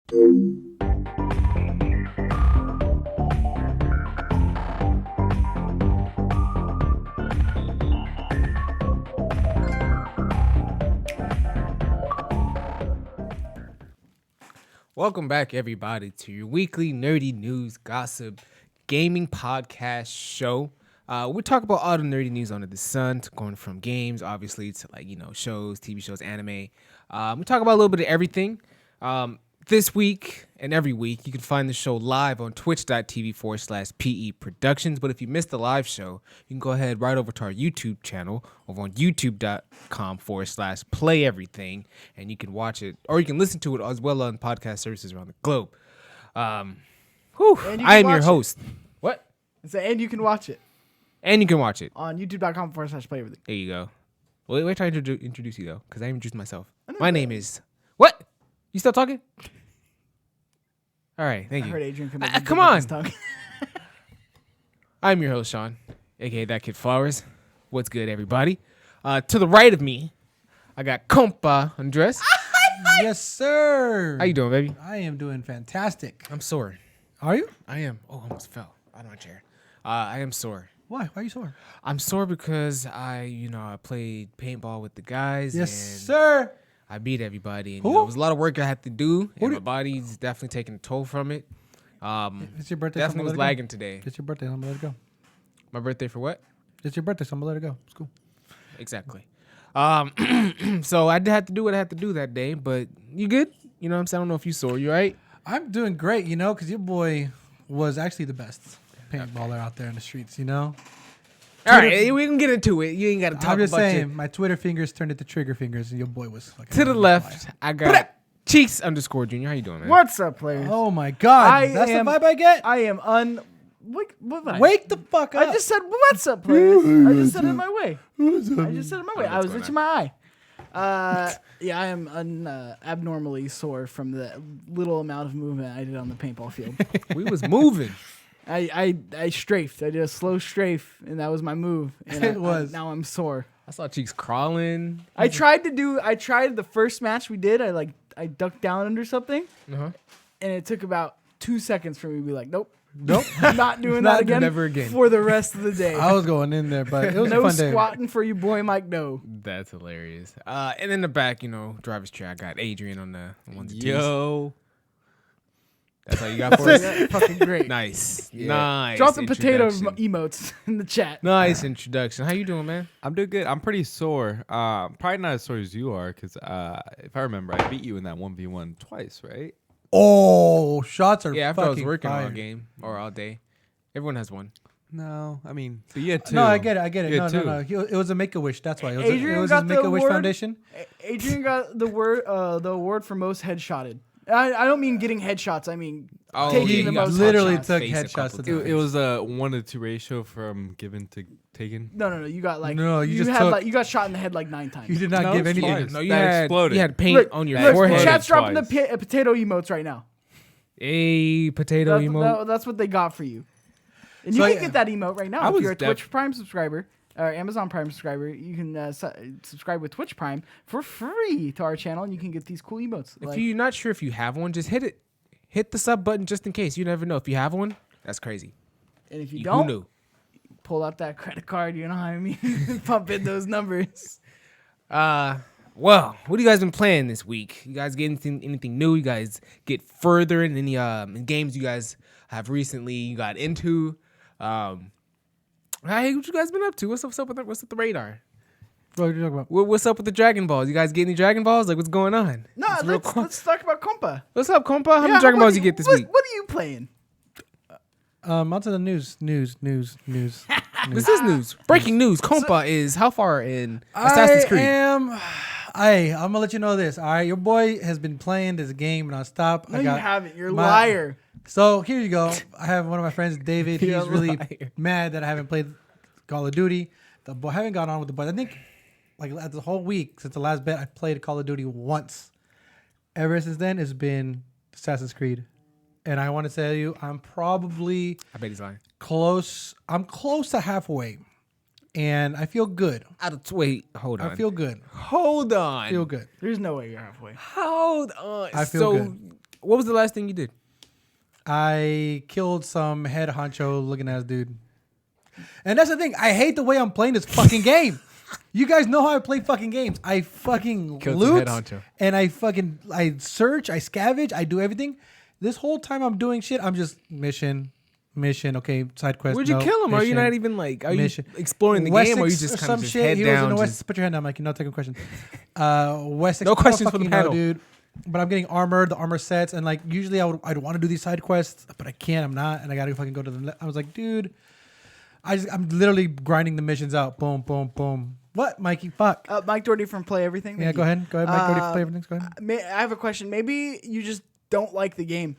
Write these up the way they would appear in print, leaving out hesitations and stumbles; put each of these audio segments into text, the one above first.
Welcome back, everybody, to your weekly nerdy news, gossip, gaming podcast show. We talk about all the nerdy news under the sun, going from games, obviously, to shows, TV shows, anime. We talk about a little bit of everything. This week and every week, you can find the show live on twitch.tv/PE Productions. But if you missed the live show, you can go ahead right over to our YouTube channel over on youtube.com/play everything. And you can watch it, or you can listen to it as well on podcast services around the globe. I am your host. What? And you can watch it. And you can watch it on youtube.com/play everything. There you go. Wait till I introduce you, though, because I introduced myself. My name is... What? You still talking? All right, thank you. I heard Adrian come on. I'm your host, Sean, a.k.a. That Kid Flowers. What's good, everybody? To the right of me, I got Compa Andres. Yes, sir. How you doing, baby? I am doing fantastic. I'm sore. Are you? I am. Oh, I almost fell out of my chair. I am sore. Why? Why are you sore? I'm sore because I played paintball with the guys. Yes, and sir. I beat everybody. And, it was a lot of work I had to do. And my body's definitely taking a toll from it. It's your birthday. Definitely was lagging today. It's your birthday. I'm gonna let it go. My birthday for what? It's your birthday, so I'm gonna let it go. It's cool. Exactly. So I did have to do what I had to do that day. But you good? You know what I'm saying? I don't know if you sore. You all right? I'm doing great, because your boy was actually the best paintballer out there in the streets, All right, we can get into it. You ain't got to talk about it. I'm just saying, my Twitter fingers turned into trigger fingers, and your boy was like... To the left, I got Cheeks_Junior. How you doing, man? What's up, players? Oh, my God. That's the vibe I get? I am Wake the fuck up. I just said, what's up, players? I just said it in my way. I was itching my eye. Yeah, I am abnormally sore from the little amount of movement I did on the paintball field. We was moving. I strafed. I did a slow strafe, and that was my move. And now I'm sore. I saw Cheeks crawling. I tried the first match we did. I ducked down under something, and it took about 2 seconds for me to be like, nope, I'm not doing that again. Never again for the rest of the day. I was going in there, but it was no a fun day. squatting for you, boy, Mike. No. That's hilarious. And in the back, driver's chair, I got Adrian on the ones and twos. Yo. That's all you got for us? Fucking great. Nice. Yeah. Nice. Drop the potato emotes in the chat. Nice introduction. How you doing, man? I'm doing good. I'm pretty sore. Probably not as sore as you are, because if I remember, I beat you in that 1v1 twice, right? Oh, shots are fucking after I was working fire. all game or all day. Everyone has one. No, I mean, but you had two. No, I get it. You No. had two. It was a Make-A-Wish. That's why. Adrian it was got his the Make-A-Wish award. Foundation. Adrian got the award for most headshotted. I don't mean getting headshots. I mean taking the most literally headshots. took headshots. It was a 1-to-2 ratio from given to taken. No. You got like you got shot in the head like 9 times. You did not give anything. twice. No, you That had exploded. You had paint on your forehead. Chat's dropping twice. the potato emotes right now. A potato emote. That's what they got for you. And you can get that emote right now if you're a Twitch Prime subscriber or Amazon Prime subscriber. You can subscribe with Twitch Prime for free to our channel, and you can get these cool emotes. If you're not sure if you have one, just hit it. Hit the sub button just in case. You never know. If you have one, that's crazy. And if you Who don't, knew? pull out that credit card. You know what I mean? Pump in those numbers. Well, what have you guys been playing this week? You guys get anything new? You guys get further in any games you guys have recently got into? Hey, what you guys been up to? What's up with the radar? What are you talking about? What's up with the Dragon Balls? You guys get any Dragon Balls? Like, what's going on? No, let's talk about Compa. What's up, compa? How many Dragon Balls you get this week? What are you playing? Onto the news. This is news. Breaking news. Compa is how far in Assassin's Creed? I'm gonna let you know this. All right, your boy has been playing this game nonstop. No, you haven't. You're a liar. So here you go. I have one of my friends, David. You're He's a really liar. mad that I haven't played Call of Duty. The boy haven't gone on with the boys. I think like the whole week since the last bet, I played Call of Duty once. Ever since then, it's been Assassin's Creed. And I want to tell you, I bet he's lying. I'm close to halfway. And I feel good. Wait, hold on. I feel good. Hold on. I feel good. There's no way you're halfway. Hold on. I feel good. What was the last thing you did? I killed some head honcho looking ass dude. And that's the thing. I hate the way I'm playing this fucking game. You guys know how I play fucking games. I fucking Killed some loot head honcho. and I search, I scavenge, I do everything. This whole time I'm doing shit, I'm just mission, okay, side quest. Where'd you no, kill him? Are you mission, not even like? Are mission. you exploring the Wessex game, or you just or kind of some just shit? head He was in down? the West. Just, Put your hand down, Mike. You're not taking a question. Wessex. No questions for the fucking know, panel. dude. But I'm getting armored, the armor sets, and like usually I'd want to do these side quests, but I can't. I'm not, and I gotta fucking go to the. I was like, dude, I'm literally grinding the missions out. Boom, boom, boom. What, Mikey? Fuck. Mike Doherty from Play Everything. Yeah, Thank go you. ahead. Go ahead, Mike. Go play everything. Go ahead. I have a question. Maybe you just don't like the game.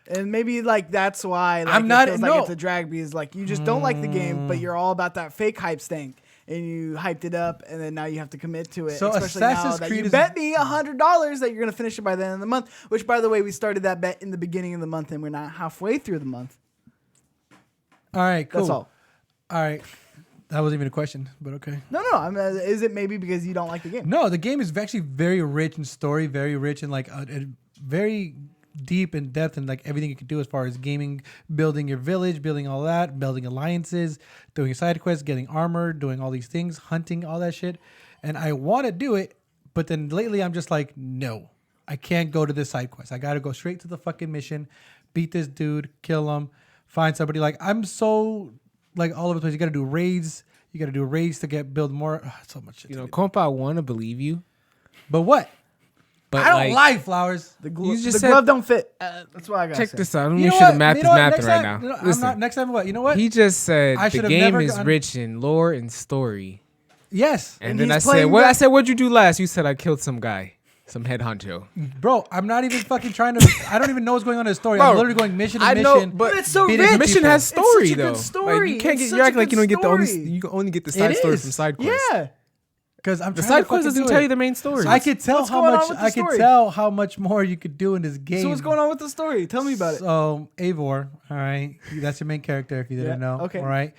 And maybe like that's why like, I'm not- it feels no. like it's a drag because like you just don't like the game, but you're all about that fake hype thing. And you hyped it up, and then now you have to commit to it. So especially now Assassin's that Creed you is- bet me $100 that you're gonna finish it by the end of the month. Which, by the way, we started that bet in the beginning of the month, and we're not halfway through the month. All right, cool. That's all. All right. That wasn't even a question, but okay. No. I mean, is it maybe because you don't like the game? No, the game is actually very rich in story, very rich in like very deep in depth and like everything you can do as far as gaming, building your village, building all that, building alliances, doing side quests, getting armor, doing all these things, hunting, all that shit. And I want to do it, but then lately I'm just like, no, I can't go to this side quest. I got to go straight to the fucking mission, beat this dude, kill him, find somebody. Like I'm so like all over the place. You got to do raids. You got to do raids to build more. So much shit. you to know, do. compa, I want to believe you, But what? but I don't like, lie, Flowers. The, You just the said- glove don't fit. That's why I got check say. this out. I don't You even know sure the what? math You is know what? mathing Next right time- now. you know, I'm Listen, not, next time what? You know what? he just said I the should've game never is gone- rich in lore and story, Yes. and And then he's I said, playing "Well, that- I said, what'd you do last?" You said, "I killed some guy, some head honcho." Bro, I'm not even fucking trying to. I don't even know what's going on in the story. I'm Bro, literally going mission to I mission. know, but it's so beating rich. The mission people. has It's such story a good though. Like, story. you can't It's get. such You're a acting like you good don't get the only. story. You can only get the side It story is. from side quests. Yeah. Because I'm The trying side to quest fucking doesn't do tell it. you the main story. I could tell What's how going on much. with the I could story? tell how much more you could do in this game. So what's going on with the story? Tell me about it. So Eivor, all right, that's your main character. If you didn't Yeah, know, okay. all right.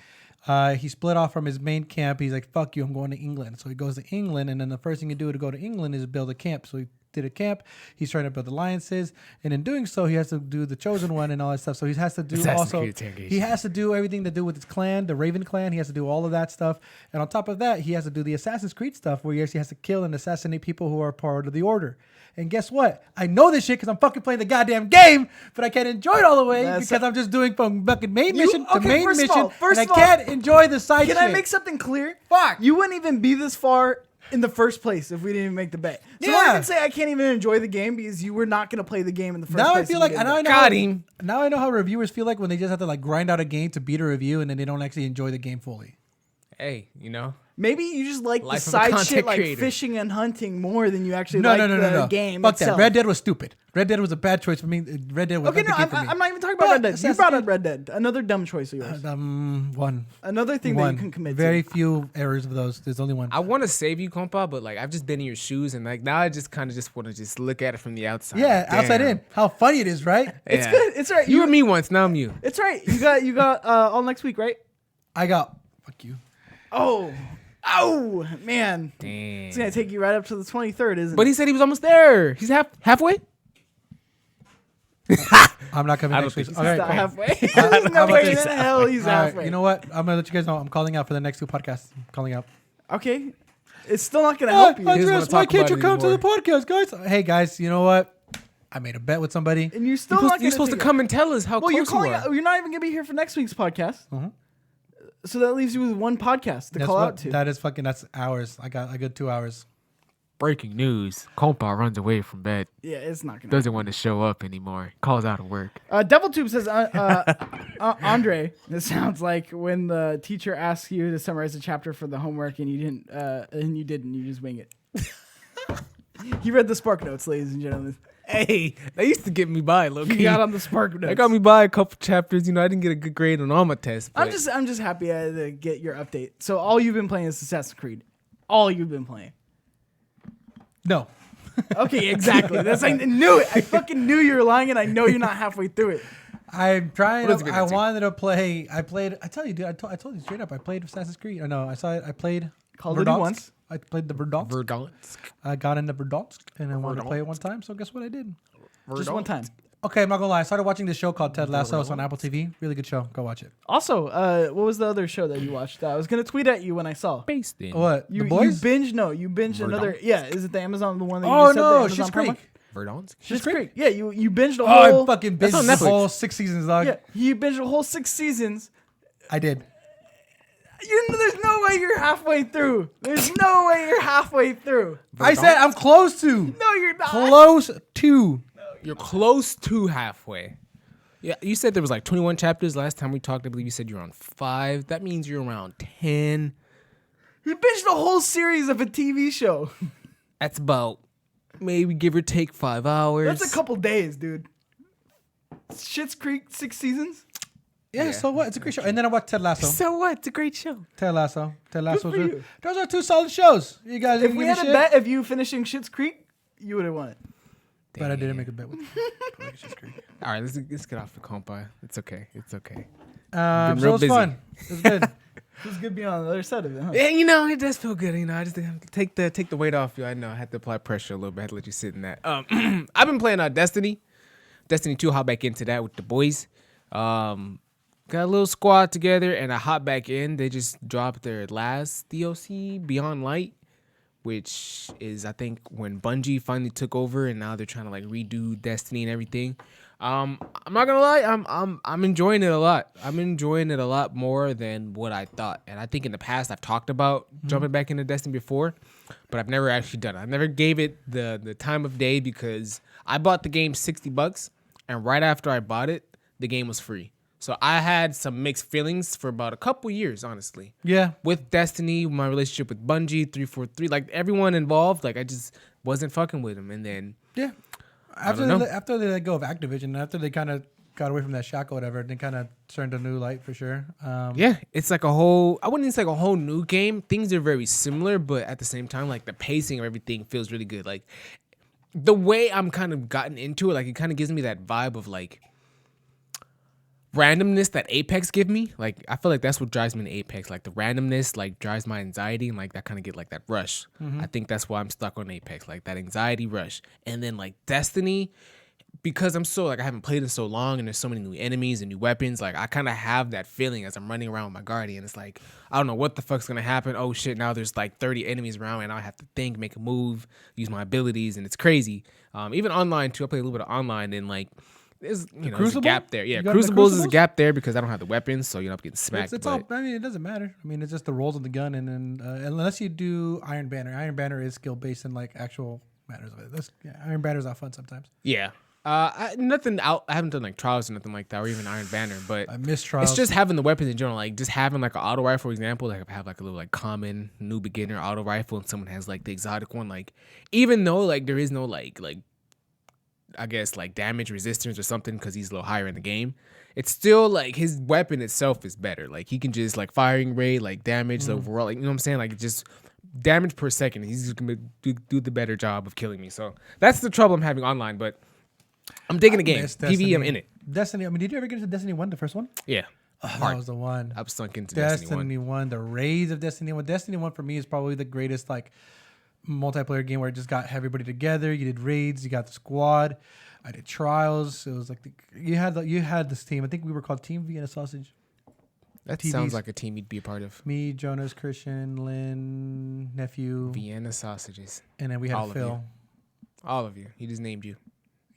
He split off from his main camp. He's like, "Fuck you, I'm going to England." So he goes to England, and then the first thing you do to go to England is build a camp. So he did a camp. He's trying to build alliances, and in doing so, he has to do the chosen one and all that stuff. So he has to do Assassin's also. Creed interrogation. He has to do everything to do with his clan, the Raven clan. He has to do all of that stuff, and on top of that, he has to do the Assassin's Creed stuff, where he actually has to kill and assassinate people who are part of the Order. And guess what? I know this shit because I'm fucking playing the goddamn game, but I can't enjoy it all the way That's because I'm just doing from fucking main You- mission to okay, main first of mission, all- first and of I all, can't enjoy the side Can shit. I make something clear? Fuck. You wouldn't even be this far in the first place if we didn't even make the bet. So I Yeah. can say I can't even enjoy the game because you were not going to play the game in the first Now place. I feel if like, you and didn't now I bet. know Got how, him. now I know how reviewers feel like when they just have to like grind out a game to beat a review and then they don't actually enjoy the game fully. Hey, you know, Maybe you just like Life the of a side content shit like creator. fishing and hunting more than you actually No, like no, no, no, the no. game Fuck itself. that. Red Dead was stupid. Red Dead was a bad choice for me. Red Dead was Okay, not no, the game for me. I'm not even talking about But Red Dead. You Assassin's brought up Creed- Red Dead. Another dumb choice of yours. One. Another thing that One. you can commit Very to. few errors of those. There's only one. I want to save you, compa, but like I've just been in your shoes, and like now I just kind of just want to just look at it from the outside. Yeah, Like, outside damn. in. How funny it is, right? It's Yeah. good. It's all right. You and me once, now I'm you. It's all right. You got all next week, right? I got. Fuck you. Oh, man. Damn. It's going to take you right up to the 23rd, isn't But it? he said he was almost there. He's halfway. I'm not coming I next don't week. think All He's right. not halfway. how There's no about way in this? hell he's All right, halfway. you know what? I'm gonna let you guys know. I'm calling out for the next two podcasts. I'm calling out. Okay. It's still not going to help you. doesn't wanna Andres, why talk can't about you it come to the anymore. podcast, guys? Hey, guys, you know what? I made a bet with somebody. And you're still not going You're supposed to come and tell us how Well, you're close calling you are. out, you're not even going to be here for next week's podcast. So that leaves you with one podcast to That's call what- out to. That is fucking. That's hours. I got 2 hours. Breaking news: compa runs away from bed. Yeah, it's not going to. Doesn't want to show up anymore. Calls out of work. DevilTube says, Andre, this sounds like when the teacher asks you to summarize a chapter for the homework and you didn't, you just wing it. He read the Spark Notes, ladies and gentlemen. Hey, that used to get me by, low He got on the Spark Notes. That got me by a couple chapters. You know, I didn't get a good grade on all my tests. I'm but- just happy to get your update. So all you've been playing is Assassin's Creed. All you've been playing. No. Okay, exactly. That's I knew it. I fucking knew you were lying, and I know you're not halfway through it. I'm trying. What is it gonna I take? wanted to play. I played. I tell you, dude. I told you straight up. I played Assassin's Creed. I know. I saw it. I played Call of Duty Verdansk. once. I played the Verdansk. Verdansk. I got into Verdansk and I wanted to play it one time. So guess what I did? Just one time. Okay, I'm not gonna lie. I started watching this show called Ted Lasso. It's on Apple TV. Really good show. Go watch it. Also, what was the other show that you watched? I was gonna tweet at you when I saw. Based in What? You The Boys? You binged another. Verdant? Yeah, is it the Amazon the one that you Oh just said? no, the Amazon Schitt's Prime one? Creek. Verdant. Schitt's Creek. Yeah, you binged a Oh, whole. I fucking That's binged on the Netflix. whole 6 seasons, dog. Yeah, you binged a whole 6 seasons. I did. There's no way you're halfway through. There's no way you're halfway through. I said I'm close to. No, you're not. Close to. You're close to halfway. Yeah, you said there was like 21 chapters last time we talked. I believe you said you're on 5. That means you're around 10. You binged the whole series of a TV show. That's about maybe give or take 5 hours. That's a couple days, dude. Schitt's Creek 6 seasons. Yeah, so what? It's a great show. And then I watched Ted Lasso. So what? It's a great show. Ted Lasso. Ted Lasso. for you. Those are 2 solid shows. You guys If didn't we give had a a shit. bet of you finishing Schitt's Creek, you would have won it. But I didn't make a bet with All right, let's get off the compa. It's okay. It's okay. So it real was busy. fun. It was good. It's good being on the other side of it, huh? Yeah, it does feel good. I just take the weight off you. I know I had to apply pressure a little bit. I had to let you sit in that. I've been playing Destiny 2. Hop back into that with the boys. Got a little squad together, and I hop back in. They just dropped their last DLC, Beyond Light, which is I think when Bungie finally took over, and now they're trying to like redo Destiny and everything. I'm not gonna lie, I'm enjoying it a lot. I'm enjoying it a lot more than what I thought. And I think in the past I've talked about jumping back into Destiny before, but I've never actually done it. I never gave it the time of day because I bought the game $60, and right after I bought it, the game was free. So I had some mixed feelings for about a couple years, honestly. Yeah. With Destiny, my relationship with Bungie, 343, like everyone involved, like I just wasn't fucking with them. And then Yeah. After they let go of Activision, after they kind of got away from that shackle or whatever, they kind of turned a new light for sure. yeah, it's like I wouldn't say like a whole new game. Things are very similar, but at the same time, like the pacing of everything feels really good. Like the way I'm kind of gotten into it, like it kind of gives me that vibe of like randomness that Apex give me. Like I feel like that's what drives me in Apex. Like the randomness like drives my anxiety, and like that kind of get like that rush. I think that's why I'm stuck on Apex, like that anxiety rush. And then like Destiny, because I'm so like I haven't played in so long, and there's so many new enemies and new weapons, like I kind of have that feeling as I'm running around with my Guardian. It's like I don't know what the fuck's gonna happen. Oh shit, now there's like 30 enemies around, and I have to think, make a move, use my abilities, and it's crazy. Even online too, I play a little bit of online, and like there's there's a gap there. Yeah, Crucibles is a gap there because I don't have the weapons, so I'm getting smacked. It's all. I mean, it doesn't matter. I mean, it's just the rolls of the gun, and then unless you do Iron Banner. Iron Banner is skill based in like actual matters of it. Iron Banner's not fun sometimes. Yeah. Nothing out. I haven't done like trials or nothing like that, or even Iron Banner. But I miss trials. it's just having the weapons in general. Like just having like an auto rifle, for example. Like if I have like a little like common new beginner auto rifle, and someone has like the exotic one. Like even though like there is no like I guess like damage resistance or something because he's a little higher in the game, it's still like his weapon itself is better. Like he can just like firing rate, like damage overall. Like you know what I'm saying? Like just damage per second. He's just gonna do the better job of killing me. So that's the trouble I'm having online. But I'm digging the game. PvE, I'm in it. Destiny. I mean, did you ever get into Destiny 1, the first one? Yeah. That was the one. I've sunk into Destiny 1. The raids of Destiny 1. Destiny 1 for me is probably the greatest like multiplayer game where it just got everybody together. You did raids. You got the squad. I did trials. It was like you had this team. I think we were called Team Vienna Sausage. That TVs. sounds like a team you'd be a part of. Me, Jonas, Christian, Lynn, nephew, Vienna Sausages. and then we had All of Phil. you. All of you. He just named you.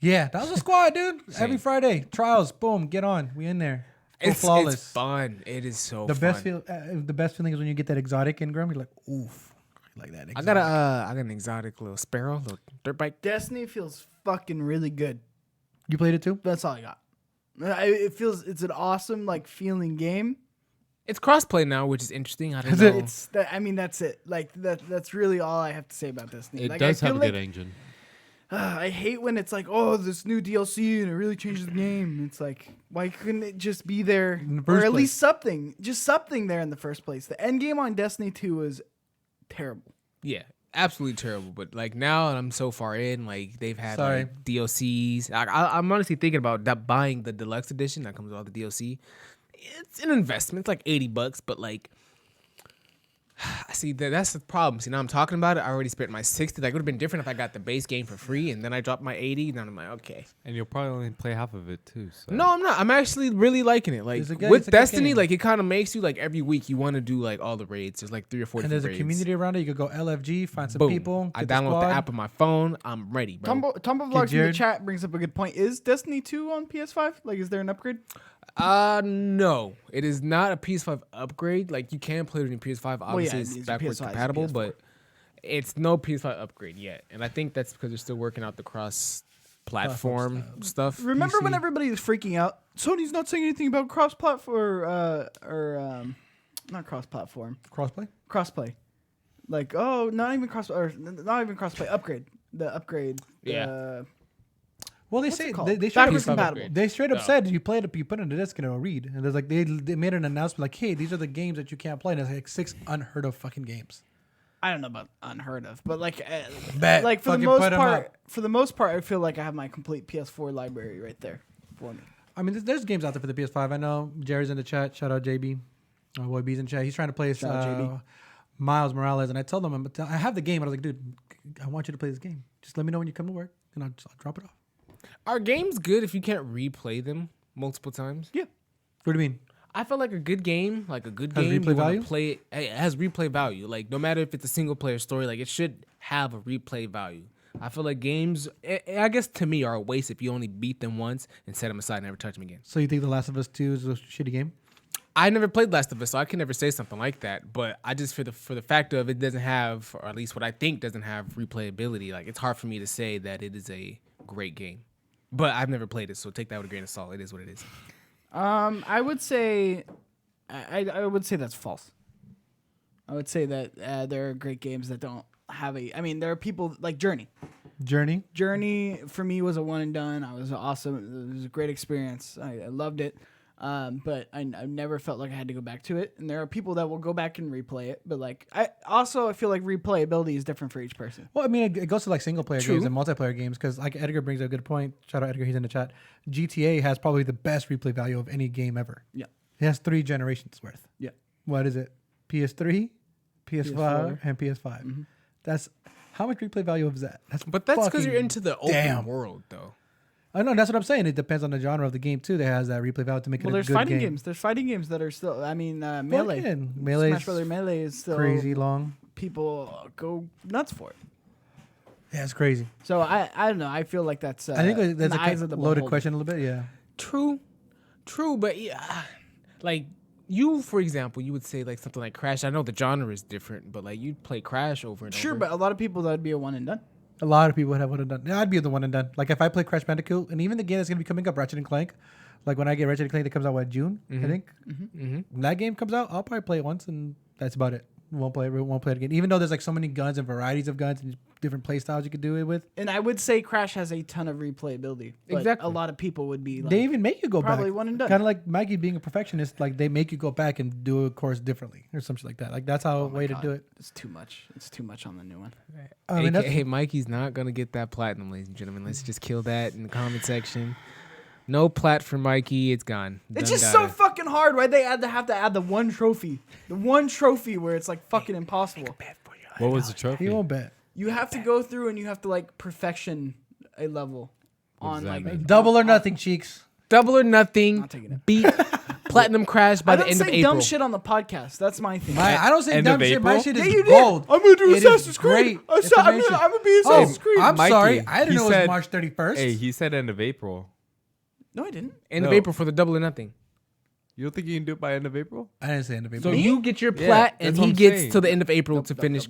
Yeah, that was a squad, dude. Same. Every Friday, trials, boom, get on. We in there. Go It's flawless. fun. It is so The fun. the best feeling is when you get that exotic Ingram. You're like, oof, like that. I got an exotic little sparrow, little dirt bike. Destiny feels fucking really good. You played it too? That's all I got. It's an awesome like feeling game. It's crossplay now, which is interesting. I don't know. That's it. Like that's really all I have to say about Destiny. It like, does I have feel a like, good engine. I hate when it's like, oh, this new DLC and it really changes the game. It's like, why couldn't it just be there, In the or first at place. least something there in the first place? The end game on Destiny 2 was terrible. Yeah, absolutely terrible. But like now I'm so far in, like they've had Sorry. like DLCs. I'm honestly thinking about buying the deluxe edition that comes with all the DLC. It's an investment. It's like $80, but like See, that's the problem. See, now I'm talking about it. I already spent my 60. Like, it would have been different if I got the base game for free and then I dropped my 80. Then I'm like, okay. And you'll probably only play half of it too. So. No, I'm not. I'm actually really liking it. Like, It's a good with Destiny, game. like, it kind of makes you, like, every week you want to do, like, all the raids. There's, like, 3 or 4 And different there's a raids. community around it. You could go LFG, find some Boom. people. I get the download the squad. app on my phone. I'm ready, bro. Tombo Vlogs in the Jared. chat brings up a good point. Is Destiny 2 on PS5? Like, is there an upgrade? No. It is not a PS5 upgrade. Like, you can play it in PS5. Obviously, it's it's a backwards PS5, it's compatible, PS4. but it's no PS5 upgrade yet. And I think that's because they're still working out the cross-platform stuff. Remember when PC. everybody was freaking out? Sony's not saying anything about cross-platform not cross-platform, Crossplay. crossplay. Like, oh, not even crossplay. Upgrade. The upgrade. Yeah. Well, they What's say it called? they Backwards straight up, compatible. upgrade. they straight up No. said you play it, you put it in the disc and it'll read. And there's like they made an announcement like, hey, these are the games that you can't play. And it's like 6 unheard of fucking games. I don't know about unheard of, but like, Bet. like for the Fucking most put 'em part, up. I feel like I have my complete PS4 library right there for me. I mean, there's games out there for the PS5. I know Jerry's in the chat. Shout out JB. My boy B's in chat. He's trying to play Shout out JB. Miles Morales, and I told him I have the game. And I was like, dude, I want you to play this game. Just let me know when you come to work, and I'll drop it off. Are games good if you can't replay them multiple times? Yeah. What do you mean? I feel like a good game, Has you replay wanna value? play it. It has replay value. Like, no matter if it's a single player story, like, it should have a replay value. I feel like games, I guess to me, are a waste if you only beat them once and set them aside and never touch them again. So you think The Last of Us 2 is a shitty game? I never played Last of Us, so I can never say something like that. But I just, for the fact of it doesn't have, or at least what I think doesn't have replayability, like, it's hard for me to say that it is a great game. But I've never played it, so take that with a grain of salt. It is what it is. I would say, I would say that's false. I would say that there are great games that don't have a. I mean, there are people like Journey. Journey. Journey for me was a one and done. I was awesome. It was a great experience. I loved it. But I never felt like I had to go back to it. And there are people that will go back and replay it. But like, I feel like replayability is different for each person. Well, I mean, it goes to like single player True. games and multiplayer games because like Edgar brings up a good point. Shout out Edgar, he's in the chat. GTA has probably the best replay value of any game ever. Yeah. It has 3 generations worth. Yeah. What is it? PS3, PS5, PS4. and PS5. That's how much replay value is that? But that's because fucking you're into the open damn. world, though. I know that's what I'm saying. It depends on the genre of the game too. That has that replay value to make Well, it a there's good fighting game. games. There's fighting games that are still. I mean, Melee. Fucking Melee Smash is Brother Melee is still crazy long. People go nuts for it. Yeah, it's crazy. So I don't know. I feel like that's. I think in that's the a eyes of the loaded beholder. question a little bit. Yeah. True, but yeah, like you, for example, you would say like something like Crash. I know the genre is different, but like you'd play Crash over and Sure, over. but a lot of people that would be a one and done. A lot of people would have done. Yeah, I'd be the one and done. Like if I play Crash Bandicoot, and even the game that's gonna be coming up, Ratchet and Clank. Like when I get Ratchet and Clank, that comes out June, I think. When that game comes out, I'll probably play it once, and that's about it. Won't play it again. Even though there's like so many guns and varieties of guns and different play styles you could do it with. And I would say Crash has a ton of replayability. But Exactly. A lot of people would be like, They even make you go back. probably one and done. Kind of like Maggie being a perfectionist. Like they make you go back and do a course differently or something like that. Like that's how oh my way God, to do it. It's too much. It's too much on the new one. I mean, that's, AKA Mikey's not gonna get that platinum, ladies and gentlemen. Let's just kill that in the comment section. No plat for Mikey. It's gone. It's Done just so data. fucking hard. Why they have to add the one trophy? The one trophy where it's like fucking impossible. What was the trophy? he won't bet. You have to go through and you have to like perfection a level What does on that like mean? Double or nothing, cheeks. Double or nothing. Not taking it. Beat Platinum Crash by I the don't end of say April. dumb shit on the podcast. That's my thing. I don't say End dumb of shit. My April? shit Yeah, is you did. gold. I'm gonna do It is Assassin's Creed. great I'm information. gonna be Oh, Assassin's Creed. I'm Mikey, sorry. I didn't he know it was said- March 31st. Hey, he said end of April. No, I didn't. End of No. April for the double or nothing. You don't think you can do it by end of April? I didn't say end of So April. you get your Yeah, plat, and that's what he I'm gets saying. till the end of April to finish.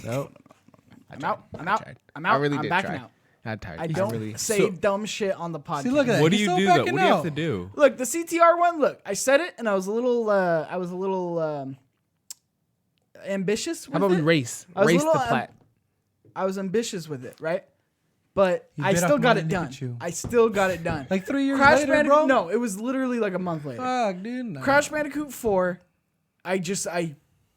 No. I'm out. I'm I out. tried. I'm I out. really I'm did backing try. out. I tried. I don't really. say dumb shit on the podcast. See, look at that. What do He's you still do though? backing What do you have out. to do? Look, the CTR one. Look, I said it, and I was a little ambitious. How With about we it. race? I was a Race the little, plat. I was ambitious with it, right? But You I bit still off got more it than done. Pikachu. I still got it done. Like 3 years Crash later, Bandicoot. bro. No, it was literally like a month later. Fuck, dude. No. Crash Bandicoot 4. I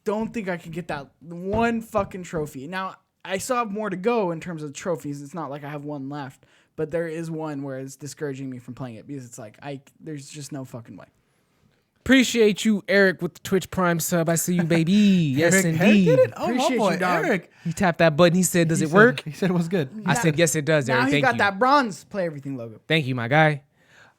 don't think I could get that one fucking trophy. Now I still have more to go in terms of trophies. It's not like I have one left, but there is one where it's discouraging me from playing it because it's like there's just no fucking way. Appreciate you, Eric, with the Twitch Prime sub. I see you, baby. Yes, Eric indeed. did it? Oh, Appreciate boy, you, dog. Eric. He tapped that button. He said, "Does it work?" He said it was good. I said, "Yes, it does, Now Eric. he Thank got you. that bronze Play Everything logo. Thank you, my guy."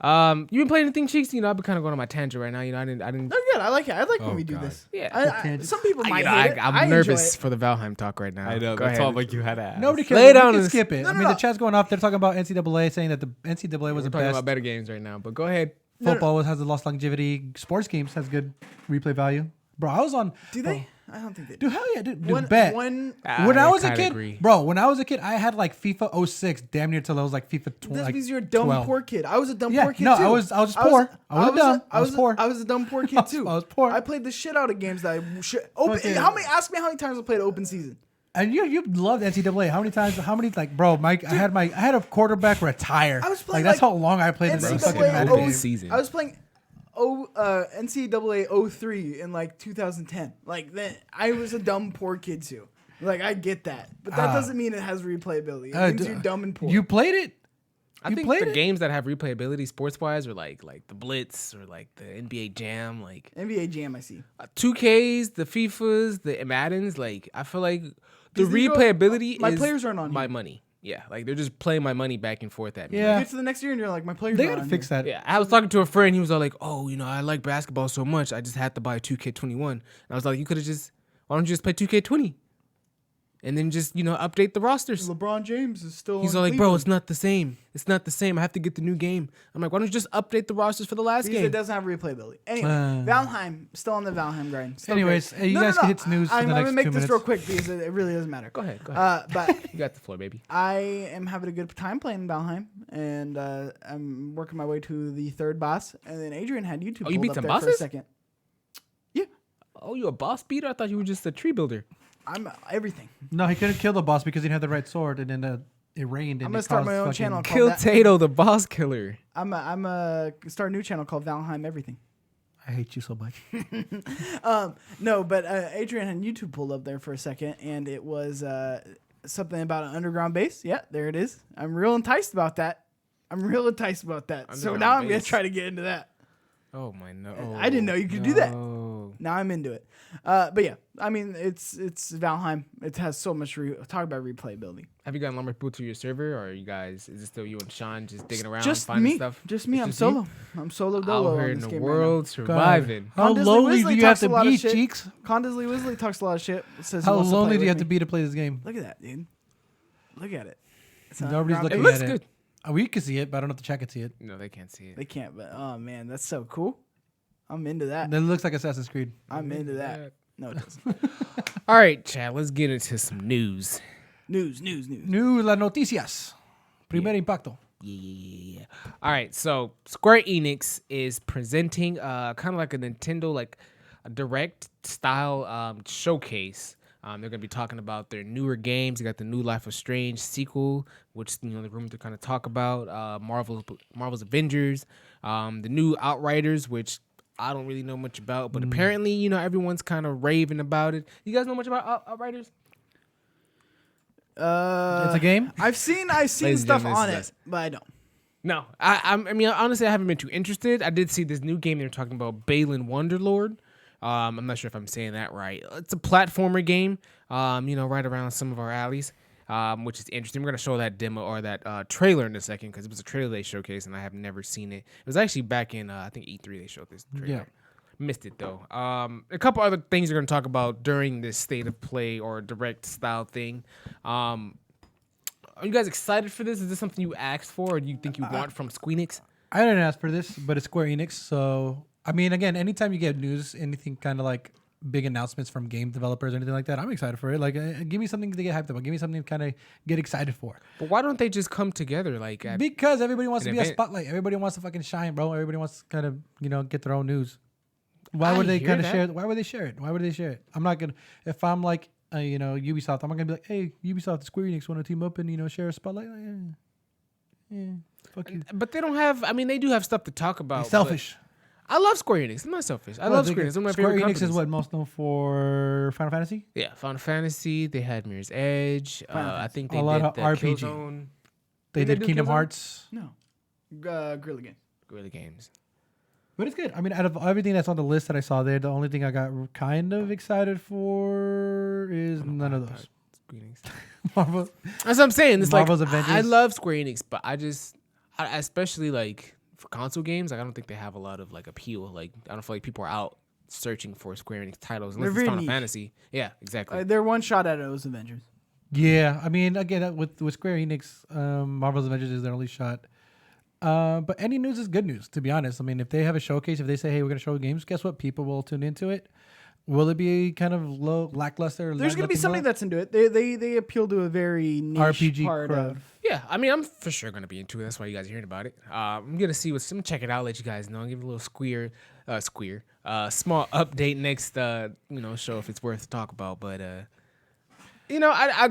You been playing anything, Cheeks? You know, I've been kind of going on my tangent right now. You know, I didn't. No, good. I like it. I like when we do God. this. Yeah. Some people You might know, hate it. I'm I enjoy nervous it. for the Valheim talk right now. I know. Go That's ahead. all like you had to ask. Nobody Lay cares. it down We on can the- skip it. No, I no, mean, no. the chat's going off. They're talking about NCAA, saying that the NCAA was We're the talking best. about better games right now, but go ahead. Football has the lost longevity. Sports games has good replay value. Bro, I was on. Do bro, they? I don't think they do. Dude, hell yeah, dude. Bet. One, When I was a kinda kid, agree. bro, when I was a kid, I had like FIFA 06, damn near till I was like FIFA 20. that's Like because you're a dumb 12. poor kid. I was a dumb Yeah, poor kid no, too. I was just poor. I wasn't dumb. I was poor. I was a dumb poor kid too. I was poor. I played the shit out of games that I should open. Okay. Ask me how many times I played open season. And you loved NCAA. How many times? How many like, bro? Mike, I had a quarterback retire. I was playing, that's like, how long I played in NCAA the fucking Madden Madden open game. season. I was playing NCAA 03 in like 2010. Like then I was a dumb poor kid too. Like I get that, but that doesn't mean it has replayability. It means you're dumb and poor. You played it. I You think played the it? games that have replayability sports wise are like the Blitz or like the NBA Jam, like NBA Jam, I see. 2Ks, the FIFAs, the Maddens. Like I feel like the Because you know, replayability my is players aren't on my here. money. Yeah, like they're just playing my money back and forth at me. Yeah. You get to the next year and you're like, my players They not gotta on fix here. that. Yeah, I was talking to a friend. He was all like, "Oh, you know, I like basketball so much. I just had to buy 2K21." And I was like, "You could have just, why don't you just play 2K20, and then just update the rosters?" LeBron James is still. He's on all like, "Bro, Cleveland. it's not the same. It's not the same. I have to get the new game." I'm like, "Why don't you just update the rosters for the last Because game?" it doesn't have replayability. Anyway, Valheim, still on the Valheim grind. Still Anyways, great. hey, you guys can hit snooze for I'm the gonna next make 2 this minutes. real quick because it really doesn't matter. Go ahead. Go ahead. But You got the floor, baby. I am having a good time playing Valheim, and I'm working my way to the third boss. And then Adrian had YouTube. Oh, you pulled beat up some there for a bosses? second. Yeah, Oh, you a boss beater? I thought you were just a tree builder. I'm everything. No, he couldn't kill the boss because he didn't have the right sword, and then it rained. And I'm gonna it start caused my own fucking- channel. Kill Called Tato, the boss killer. I'm a start a new channel called Valheim Everything. I hate you so much. No, but Adrian had YouTube pulled up there for a second, and it was something about an underground base. Yeah, there it is. I'm real enticed about that. So Underground now I'm gonna base. try to get into that. Oh my no! I didn't know you could do that. No. Now I'm into it. But yeah, I mean it's Valheim. It has so much talk about replayability. Have you gotten lumber people to your server, or are you guys? Is it still you and Sean just digging around, Just finding me. stuff? Just me. It's I'm just you? solo. I'm solo dolo Out on here in this the game world, God. surviving. How Disney lonely Weasley do you have talks a to lot of be, shit. cheeks? Right now. Con Disney Weasley talks a lot of shit. Says he How wants to play lonely do you with have to me. be to play this game? Look at that, dude. Look at it. It's an Nobody's underground looking It base. looks at good. it. We can see it, but I don't know if the chat can see it. No, they can't see it. They can't, but oh man, that's so cool. I'm into that. It looks like Assassin's Creed. I'm into that. No, it doesn't. All right, Chad. Let's get into some news. News. New las noticias. Primer impacto. Yeah. All right, so Square Enix is presenting kind of like a Nintendo, like a direct style showcase. They're gonna be talking about their newer games. They got the new Life is Strange sequel, which the room to kind of talk about. Marvel's Avengers, the new Outriders, which I don't really know much about, but apparently everyone's kind of raving about it. You guys know much about Outriders? It's a game. I've seen Ladies and stuff gentlemen, on this it, is us. but I don't. No, I mean honestly, I haven't been too interested. I did see this new game they're talking about, Balin Wonderlord. I'm not sure if I'm saying that right. It's a platformer game, right around some of our alleys, which is interesting. We're gonna show that demo or that trailer in a second because it was a trailer they showcased and I have never seen it. It was actually back in I think E3 they showed this trailer. Yeah. Missed it though. A couple other things we're gonna talk about during this state of play or direct style thing. Are you guys excited for this? Is this something you asked for, or do you think you want from Squeenix? I didn't ask for this, but it's Square Enix. So, I mean, again, anytime you get news, anything kind of like big announcements from game developers or anything like that, I'm excited for it. Like, give me something to get hyped about. Give me something to kind of get excited for. But why don't they just come together? Like, Because everybody wants to an be a event. spotlight. Everybody wants to fucking shine, bro. Everybody wants to kind of, get their own news. Why I would they hear kind of that. share it? Why would they share it? Why would they share it? I'm not going to, if I'm like, Ubisoft, I'm not going to be like, hey, Ubisoft, Square Enix want to team up and, share a spotlight? Like, yeah, fuck you. but they don't have. I mean, they do have stuff to talk about. You're but selfish. I love Square Enix. I'm not selfish. I Well, love they Square get- Enix. It's one of my Square favorite Enix companies. is what most known for Final Fantasy. Yeah, Final Fantasy. They had Mirror's Edge. I think they A lot did of the RPG. Killzone They Did they did do Kingdom Killzone? Hearts. No. Gorilla Games. Guerrilla Games. But it's good. I mean, out of everything that's on the list that I saw there, the only thing I got kind of excited for is none of those. Square Enix. Marvel. That's what I'm saying. It's Marvel's like Avengers. I love Square Enix, but I especially like for console games, like I don't think they have a lot of like appeal. Like I don't feel like people are out searching for Square Enix titles unless They're it's very Final niche. Fantasy. Yeah, exactly. They're one shot at those Avengers. Yeah, I mean, again, with Square Enix, Marvel's Avengers is their only shot. But any news is good news, to be honest. I mean, if they have a showcase, if they say, hey, we're going to show games, guess what? People will tune into it. Will it be kind of lackluster? There's going to be somebody that's into it. They appeal to a very niche RPG part crowd. of. Yeah, I mean, I'm for sure gonna be into it. That's why you guys are hearing about it. I'm gonna see what's. I'm gonna check it out. Let you guys know. I'll give it a little small update next. Show if it's worth to talk about. But I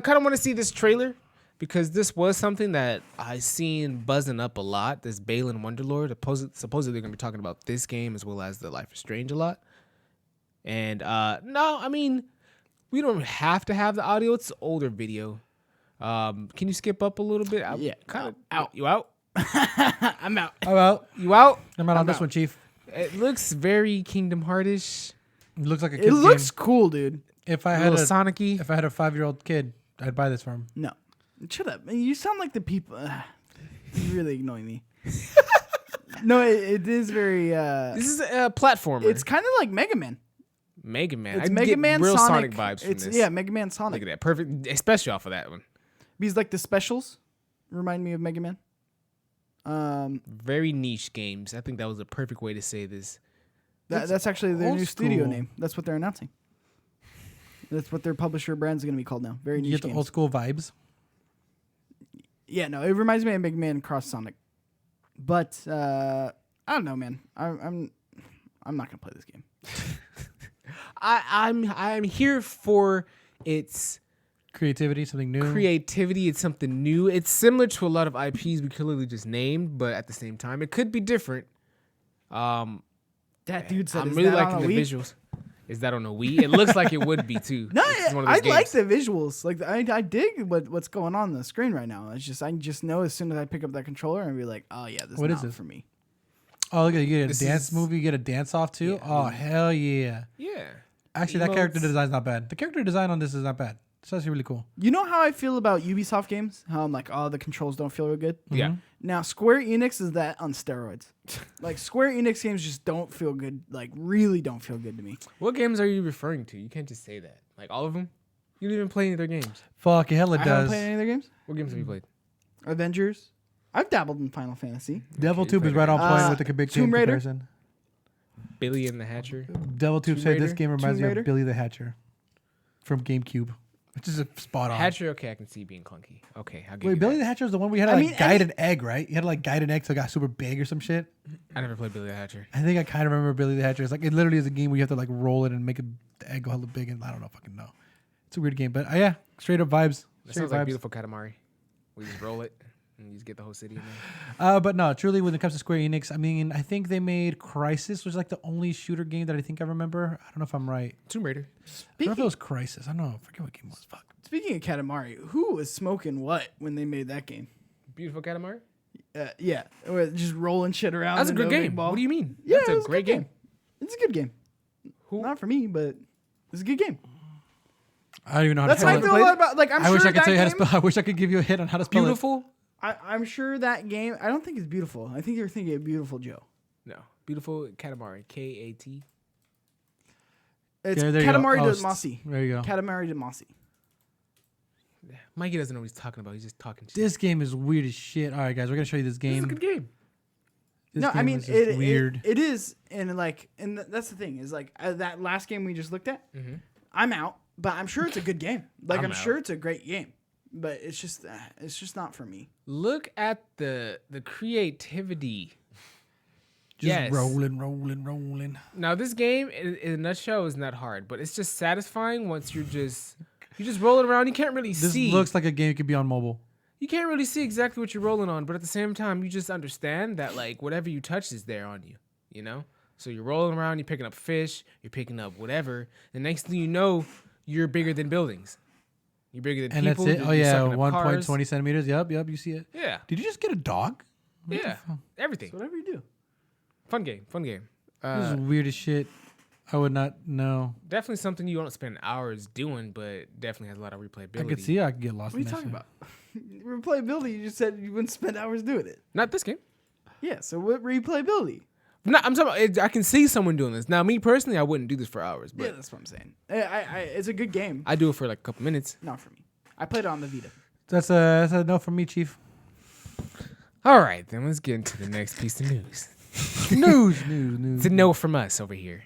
kind of want to see this trailer because this was something that I seen buzzing up a lot. This Balin Wonderlord. Supposedly they're gonna be talking about this game as well as the Life is Strange a lot. And no, I mean, we don't have to have the audio. It's an older video. Can you skip up a little bit? Yeah. Kind of Out. You out? I'm out. Oh, well, You out? I'm out on this one, Chief. It looks very Kingdom Heartish. It looks like a It kid's looks game. cool, dude. If I A had little a Sonic-y. if I had a 5-year-old kid, I'd buy this for him. No. Shut up. You sound like the people. You're really annoying me. No, it is very. This is a platformer. It's kind of like Mega Man. Mega Man. It's I Mega get Man real Sonic vibes from this. Yeah, Mega Man Look Sonic. at that. Perfect. Especially off of that one. Because like the specials remind me of Mega Man. Very niche games. I think that was a perfect way to say this. That's actually their old new studio school. name. That's what they're announcing. That's what their publisher brand's going to be called now. Very You niche get the games. old school vibes. Yeah, no, it reminds me of Mega Man Cross Sonic. But I don't know, man. I'm not gonna play this game. I'm here for its Creativity, something new. creativity. It's something new. It's similar to a lot of IPs we clearly just named, but at the same time, it could be different. That dude said, I'm "Is really that liking on a the Wii?" visuals. Is that on a Wii? It looks like it would be too. No, This is one of those I like games. the visuals. Like I dig what's going on the screen right now. I just know as soon as I pick up that controller and be like, oh yeah, this What is is not this? for me. Oh, look at you get a This dance is- movie. You get a dance off too. Yeah, Oh hell yeah! Yeah. Actually, that character Emotes. design's not bad. The character design on this is not bad. It's actually really cool. You know how I feel about Ubisoft games? How I'm like, oh, the controls don't feel real good. Yeah. Now Square Enix is that on steroids. Like Square Enix games just don't feel good. Like really don't feel good to me. What games are you referring to? You can't just say that. Like all of them? You didn't even play any of their games. Fuck, hell it I haven't does. played any of their games. What games have you played? Avengers. I've dabbled in Final Fantasy. Devil Okay, Tube is fair right on enough. point with the big Tomb Tomb Raider? comparison. Billy and the Hatcher. Devil Tube Tomb said this Raider? game reminds Tomb me Raider? of Billy the Hatcher from GameCube, which is a spot on. Hatcher, okay, I can see being clunky. Okay, I'll give Wait, you Billy that. the Hatcher was the one we had to I like mean, guide an egg, right? You had to like guide an egg till it got super big or some shit. I never played Billy the Hatcher. I think I kind of remember Billy the Hatcher. It's like it literally is a game where you have to like roll it and make the egg go hella big, and I don't know, fucking know. It's a weird game, but yeah, straight up vibes. That Straight sounds like vibes. Beautiful Katamari. We just roll it and you just get the whole city in there. But no, truly, when it comes to Square Enix, I mean, I think they made Crysis, which is like the only shooter game that I think I remember. I don't know if I'm right. Tomb Raider. I don't know if it was Crysis. I don't know. I forget what game it was. Fuck. Speaking of Katamari, who was smoking what when they made that game? Beautiful Katamari? Yeah, or just rolling shit around. That's a in good no big game. ball. What do you mean? Yeah, That's it a was great good game. It's a good game. Who? Not for me, but it's a good game. I don't even know how That's to how spell I it. feel a lot about. Like I'm I sure wish I could that tell you how to game- spell. I wish I could give you a hit on how to spell Beautiful? I'm sure that game. I don't think it's beautiful. I think you're thinking of Beautiful Joe. No. Beautiful Katamari. K-A-T. It's Yeah, there you go. Katamari Oh, Damacy. There you go. Katamari Damacy. Mikey doesn't know what he's talking about. He's just talking shit. This game is weird as shit. All right, guys, we're gonna show you this This is game. a good game. This No, I game mean is just weird. It is, and like, and that's the thing is like that last game we just looked at. I'm out, but I'm sure it's a good game. Like I'm out. sure it's a great game, but it's just not for me. Look at the creativity. Just yes. rolling. Now this game, in a nutshell, is not hard, but it's just satisfying once you're just rolling around. You can't really This see. looks like a game that could be on mobile. You can't really see exactly what you're rolling on, but at the same time, you just understand that like whatever you touch is there on you. You know. So you're rolling around, you're picking up fish, you're picking up whatever. The next thing you know, you're bigger than buildings. You're bigger than And people. that's it. Oh you're yeah, sucking up cars. 1.20 centimeters. Yep, you see it. Yeah. Did you just get a dog? Yeah. Everything. So whatever you do. Fun game. This is weird as shit. I would not know. Definitely something you don't spend hours doing, but definitely has a lot of replayability. I could see I could get lost. What are you talking about? Replayability. You just said you wouldn't spend hours doing it. Not this game. Yeah. So what replayability? No, I'm talking about, I can see someone doing this. Now, me personally, I wouldn't do this for hours, Yeah, but that's what I'm saying. It's a good game. I do it for like a couple minutes. Not for me. I played it on the Vita. That's a no from me, Chief. All right, then let's get into the next piece of news. news. It's a no from us over here.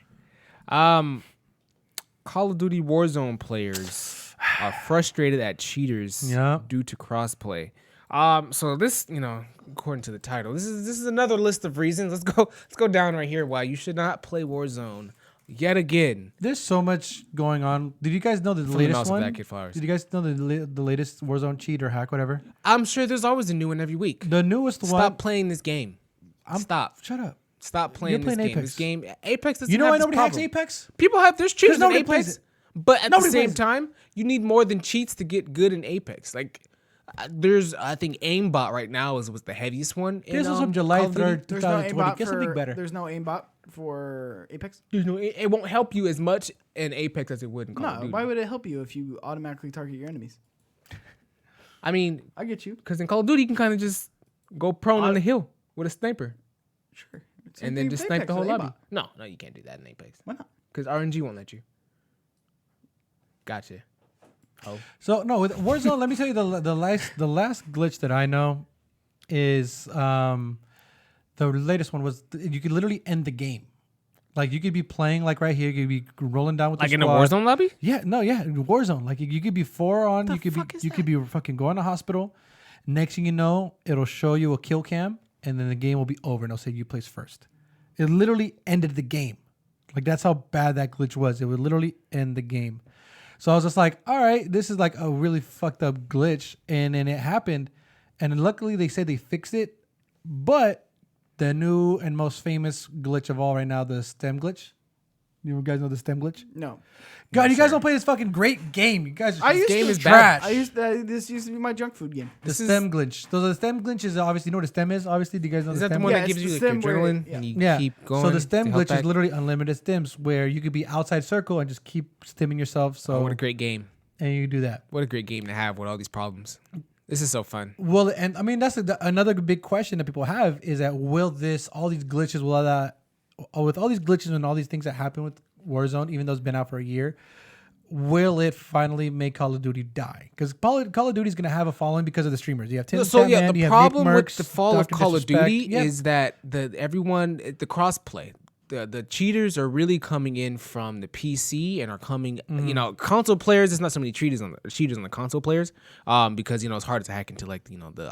Call of Duty Warzone players are frustrated at cheaters due to crossplay. So this, according to the title, this is another list of reasons. Let's go down right here why you should not play Warzone yet again. There's so much going on. Did you guys know the From the latest mouse of one? that Kid Flowers. Did you guys know the latest Warzone cheat or hack, whatever? I'm sure there's always a new one every week. The newest one. Stop playing this game. Stop. Shut up. Stop playing You're playing this game. This game, Apex doesn't You know have why this nobody hacks problem. Apex? People have, there's cheaters in nobody plays Apex, it. but at the Nobody same plays it. time, you need more than cheats to get good in Apex. Like, there's, I think aimbot right now was the heaviest one. This in, was from July Call of Duty. 3rd, There's no 2020. aimbot Get something better. There's no aimbot for Apex. It won't help you as much in Apex as it would in Call of No, Duty. why would it help you if you automatically target your enemies? I mean, I get you. because in Call of Duty, you can kind of just go prone on the hill with a sniper Sure. and then just snipe the whole lobby. No, you can't do that in Apex. Why not? Because RNG won't let you. Gotcha. Oh. So no, with Warzone, let me tell you the last glitch that I know is the latest one was you could literally end the game. Like you could be playing like right here, you could be rolling down with Like the in a squad. Warzone lobby? Yeah, in Warzone. Like you could be 4 on, you could be fucking going to hospital. Next thing you know, it'll show you a kill cam, and then the game will be over, and it'll say you place first. It literally ended the game. Like that's how bad that glitch was. It would literally end the game. So I was just like, all right, this is like a really fucked up glitch, and then it happened, and then luckily they said they fixed it, but the new and most famous glitch of all right now, the stem glitch. You guys know the stem glitch? No. God, you guys don't play this fucking great game. You guys, I this used game to- is trash. This used to be my junk food game. The stem glitch. So the stem glitch is obviously, you know what a stem is? Obviously, do you guys know Is the that the stem one glitch? Yeah, that gives it's you the like stem your where- adrenaline yeah. and you Yeah. keep going? So the stem to help glitch back? is literally unlimited stems where you could be outside circle and just keep stimming yourself. So Oh, what a great game. and you do that. What a great game to have with all these problems. This is so fun. Well, and I mean that's another big question that people have is that will all these glitches, with all these glitches and all these things that happen with Warzone, even though it's been out for a year, will it finally make Call of Duty die? Because Call of Duty is going to have a following because of the streamers. You have Tim So yeah, Statman, the you have problem Nick with Merckx, the fall of Dr. Call of Disrespect. Duty Yeah. is that the crossplay. The cheaters are really coming in from the PC and are coming, console players. There's not so many cheaters on the console players, because it's harder to hack into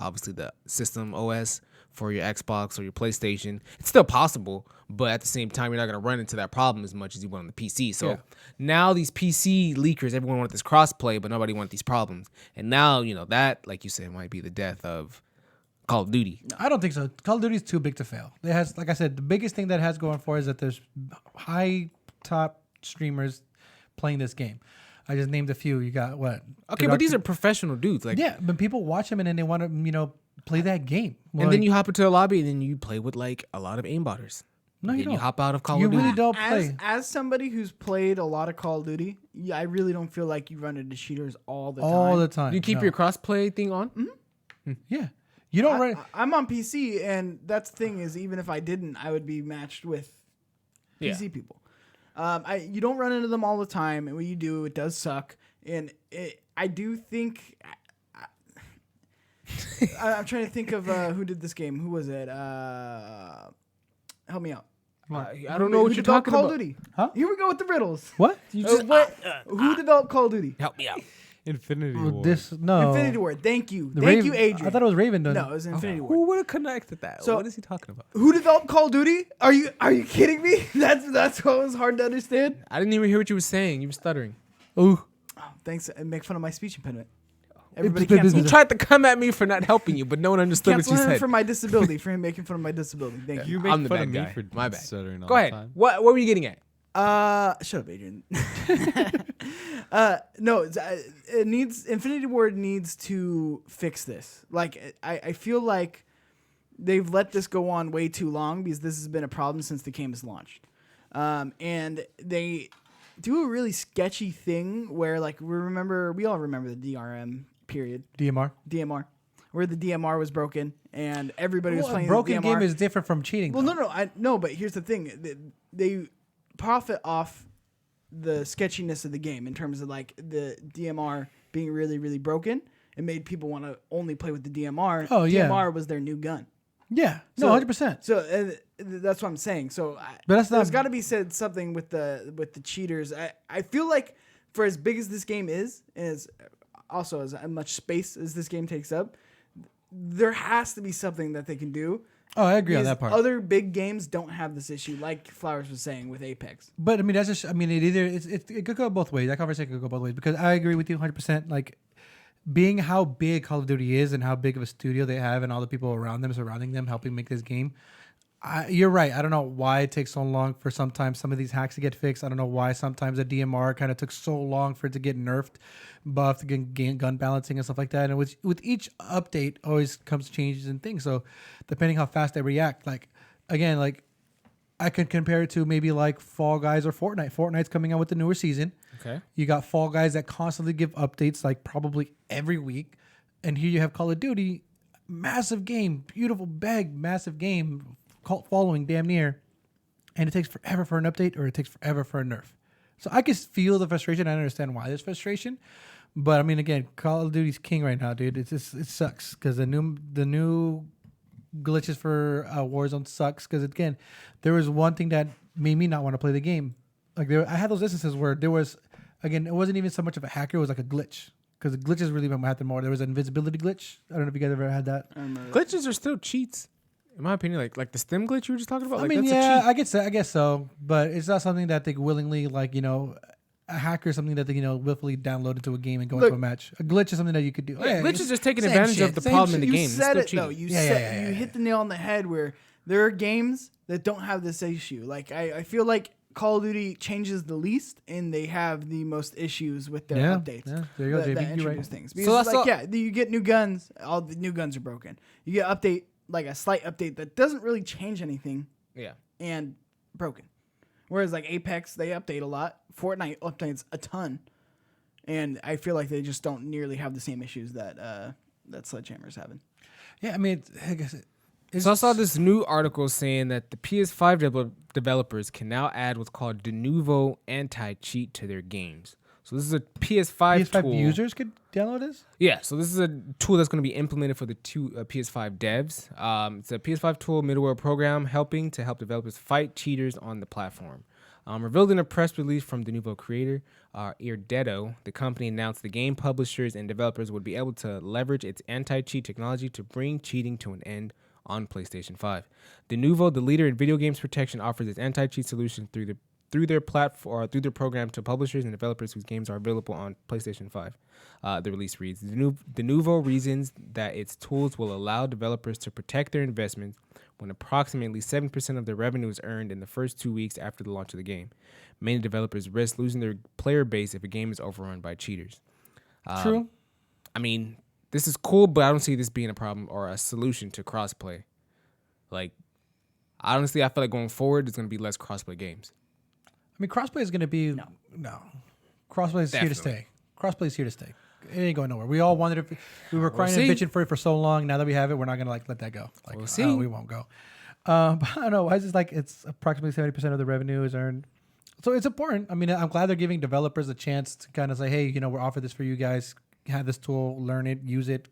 obviously the system OS for your Xbox or your PlayStation. It's still possible, but at the same time, you're not gonna run into that problem as much as you would on the PC. So now these PC leakers, everyone wanted this crossplay, but nobody wanted these problems. And now that, like you said, might be the death of Call of Duty. I don't think so. Call of Duty is too big to fail. It has, like I said, the biggest thing that it has going for is that there's high top streamers playing this game. I just named a few. You got what? Okay, but these are professional dudes. Like, yeah, but people watch them and then they want to play that game. and then you hop into a lobby and then you play with like a lot of aimbotters. No, you Then don't. you hop out of Call You of Duty. really don't play. As somebody who's played a lot of Call of Duty, I really don't feel like you run into cheaters all the time. all the time. You keep No. your crossplay thing on? Yeah. You don't run. I'm on PC, and that's the thing is, even if I didn't, I would be matched with PC people. You don't run into them all the time, and when you do, it does suck. And I do think I'm trying to think of who did this game. Who was it? Help me out. I don't know what you're developed talking Call about. of Duty. Huh? Here we go with the riddles. What? Who developed Call of Duty? Help me out. Infinity Well, War. no. Infinity Ward. Thank you. The Thank Raven- you, Adrian. I thought it was Raven doing No, it. it was Infinity Ward. Who would have connected that? So- What is he talking about? Who developed Call of Duty? Are you kidding me? That's what was hard to understand. I didn't even hear what you were saying. You were stuttering. Ooh. Oh, thanks. And make fun of my speech impediment. Everybody cancel You him. tried to come at me for not helping you, but no one understood what Cancel you him said. for my disability, for him making fun of my disability. Thank you. You make I'm the fun bad of me guy. for My bad. stuttering all Go the ahead. time. What were you getting at? Shut up, Adrian. No, it needs Infinity Ward needs to fix this. Like I feel like they've let this go on way too long because this has been a problem since the game has launched. And they do a really sketchy thing where, like, we all remember the DRM period. DMR. Where the DMR was broken and everybody was playing a broken the DMR. game is different from cheating. Well, no, but here's the thing. They profit off the sketchiness of the game in terms of, like, the DMR being really, really broken. It made people want to only play with the DMR. Oh, yeah. DMR was their new gun. Yeah. So, 100%. So that's what I'm saying. So there's got to be said something with the cheaters. I feel like for as big as this game is, as also as much space as this game takes up, there has to be something that they can do. Oh, I agree on that part. Other big games don't have this issue, like Flowers was saying with Apex. But I mean, that's just. I mean, it could go both ways. That conversation could go both ways because I agree with you 100%. Like, being how big Call of Duty is and how big of a studio they have and all the people around them, surrounding them, helping make this game. You're right. I don't know why it takes so long for sometimes some of these hacks to get fixed. I don't know why sometimes the DMR kind of took so long for it to get nerfed, buffed, get gun balancing and stuff like that. And with each update always comes changes and things. So depending how fast they react, like, again, like, I could compare it to maybe like Fall Guys or Fortnite. Fortnite's coming out with the newer season. Okay. You got Fall Guys that constantly give updates like probably every week. And here you have Call of Duty, massive game, beautiful bag, massive game, cult following damn near. And it takes forever for an update or it takes forever for a nerf. So I can feel the frustration. I understand why there's frustration. But I mean, again, Call of Duty's king right now, dude. It sucks because the new glitches for Warzone sucks because, again, there was one thing that made me not want to play the game. Like, I had those instances where there was, again, it wasn't even so much of a hacker, it was like a glitch because the glitches really happen more. There was an invisibility glitch. I don't know if you guys ever had that. Glitches are still cheats, in my opinion. Like the stem glitch you were just talking about. I Like, mean, that's yeah, a cheat. I guess so, but it's not something that they willingly, like, you know, a hacker is something that they, you know, willfully download into a game and go into a match. A glitch is something that you could do. Yeah, glitch is just taking same advantage shit, of the same problem shit. in the You game. said It's it still though. cheating. You hit the nail on the head where there are games that don't have this issue. Like, I feel like Call of Duty changes the least, and they have the most issues with their updates. Yeah, there you go, that JB. You're introduce right. things. Because So it's that's like, you get new guns. All the new guns are broken. You get update, like a slight update that doesn't really change anything, Yeah. and broken. Whereas like Apex, they update a lot. Fortnite updates a ton, and I feel like they just don't nearly have the same issues that Sledgehammer's having. Yeah, I mean, I guess So I saw this new article saying that the PS5 developers can now add what's called Denuvo anti-cheat to their games. So this is a PS5 tool. users could download this? Yeah, so this is a tool that's going to be implemented for the two PS5 devs. It's a PS5 tool middleware program help developers fight cheaters on the platform. Revealed in a press release from Denuvo creator Irdeto, the company announced the game publishers and developers would be able to leverage its anti-cheat technology to bring cheating to an end on PlayStation 5. Denuvo, the leader in video games protection, offers its anti-cheat solution through their platform or through their program to publishers and developers whose games are available on PlayStation 5. The release reads, Denuvo reasons that its tools will allow developers to protect their investments when approximately 7% of their revenue is earned in the first 2 weeks after the launch of the game. Many developers risk losing their player base if a game is overrun by cheaters. True. I mean, this is cool, but I don't see this being a problem or a solution to crossplay. Like, honestly, I feel like going forward, there's going to be less crossplay games. I mean, crossplay is going to be no. Crossplay is here to Definitely. stay. Crossplay is here to stay. It ain't going nowhere. We all wanted it. We were crying and see. bitching for it for so long. Now that we have it, we're not going to let that go. Like, We'll see. we won't go. But I don't know. Why is it like it's approximately 70% of the revenue is earned? So it's important. I mean, I'm glad they're giving developers a chance to kind of say, hey, you know, we're offering this for you guys. Have this tool, learn it, use it,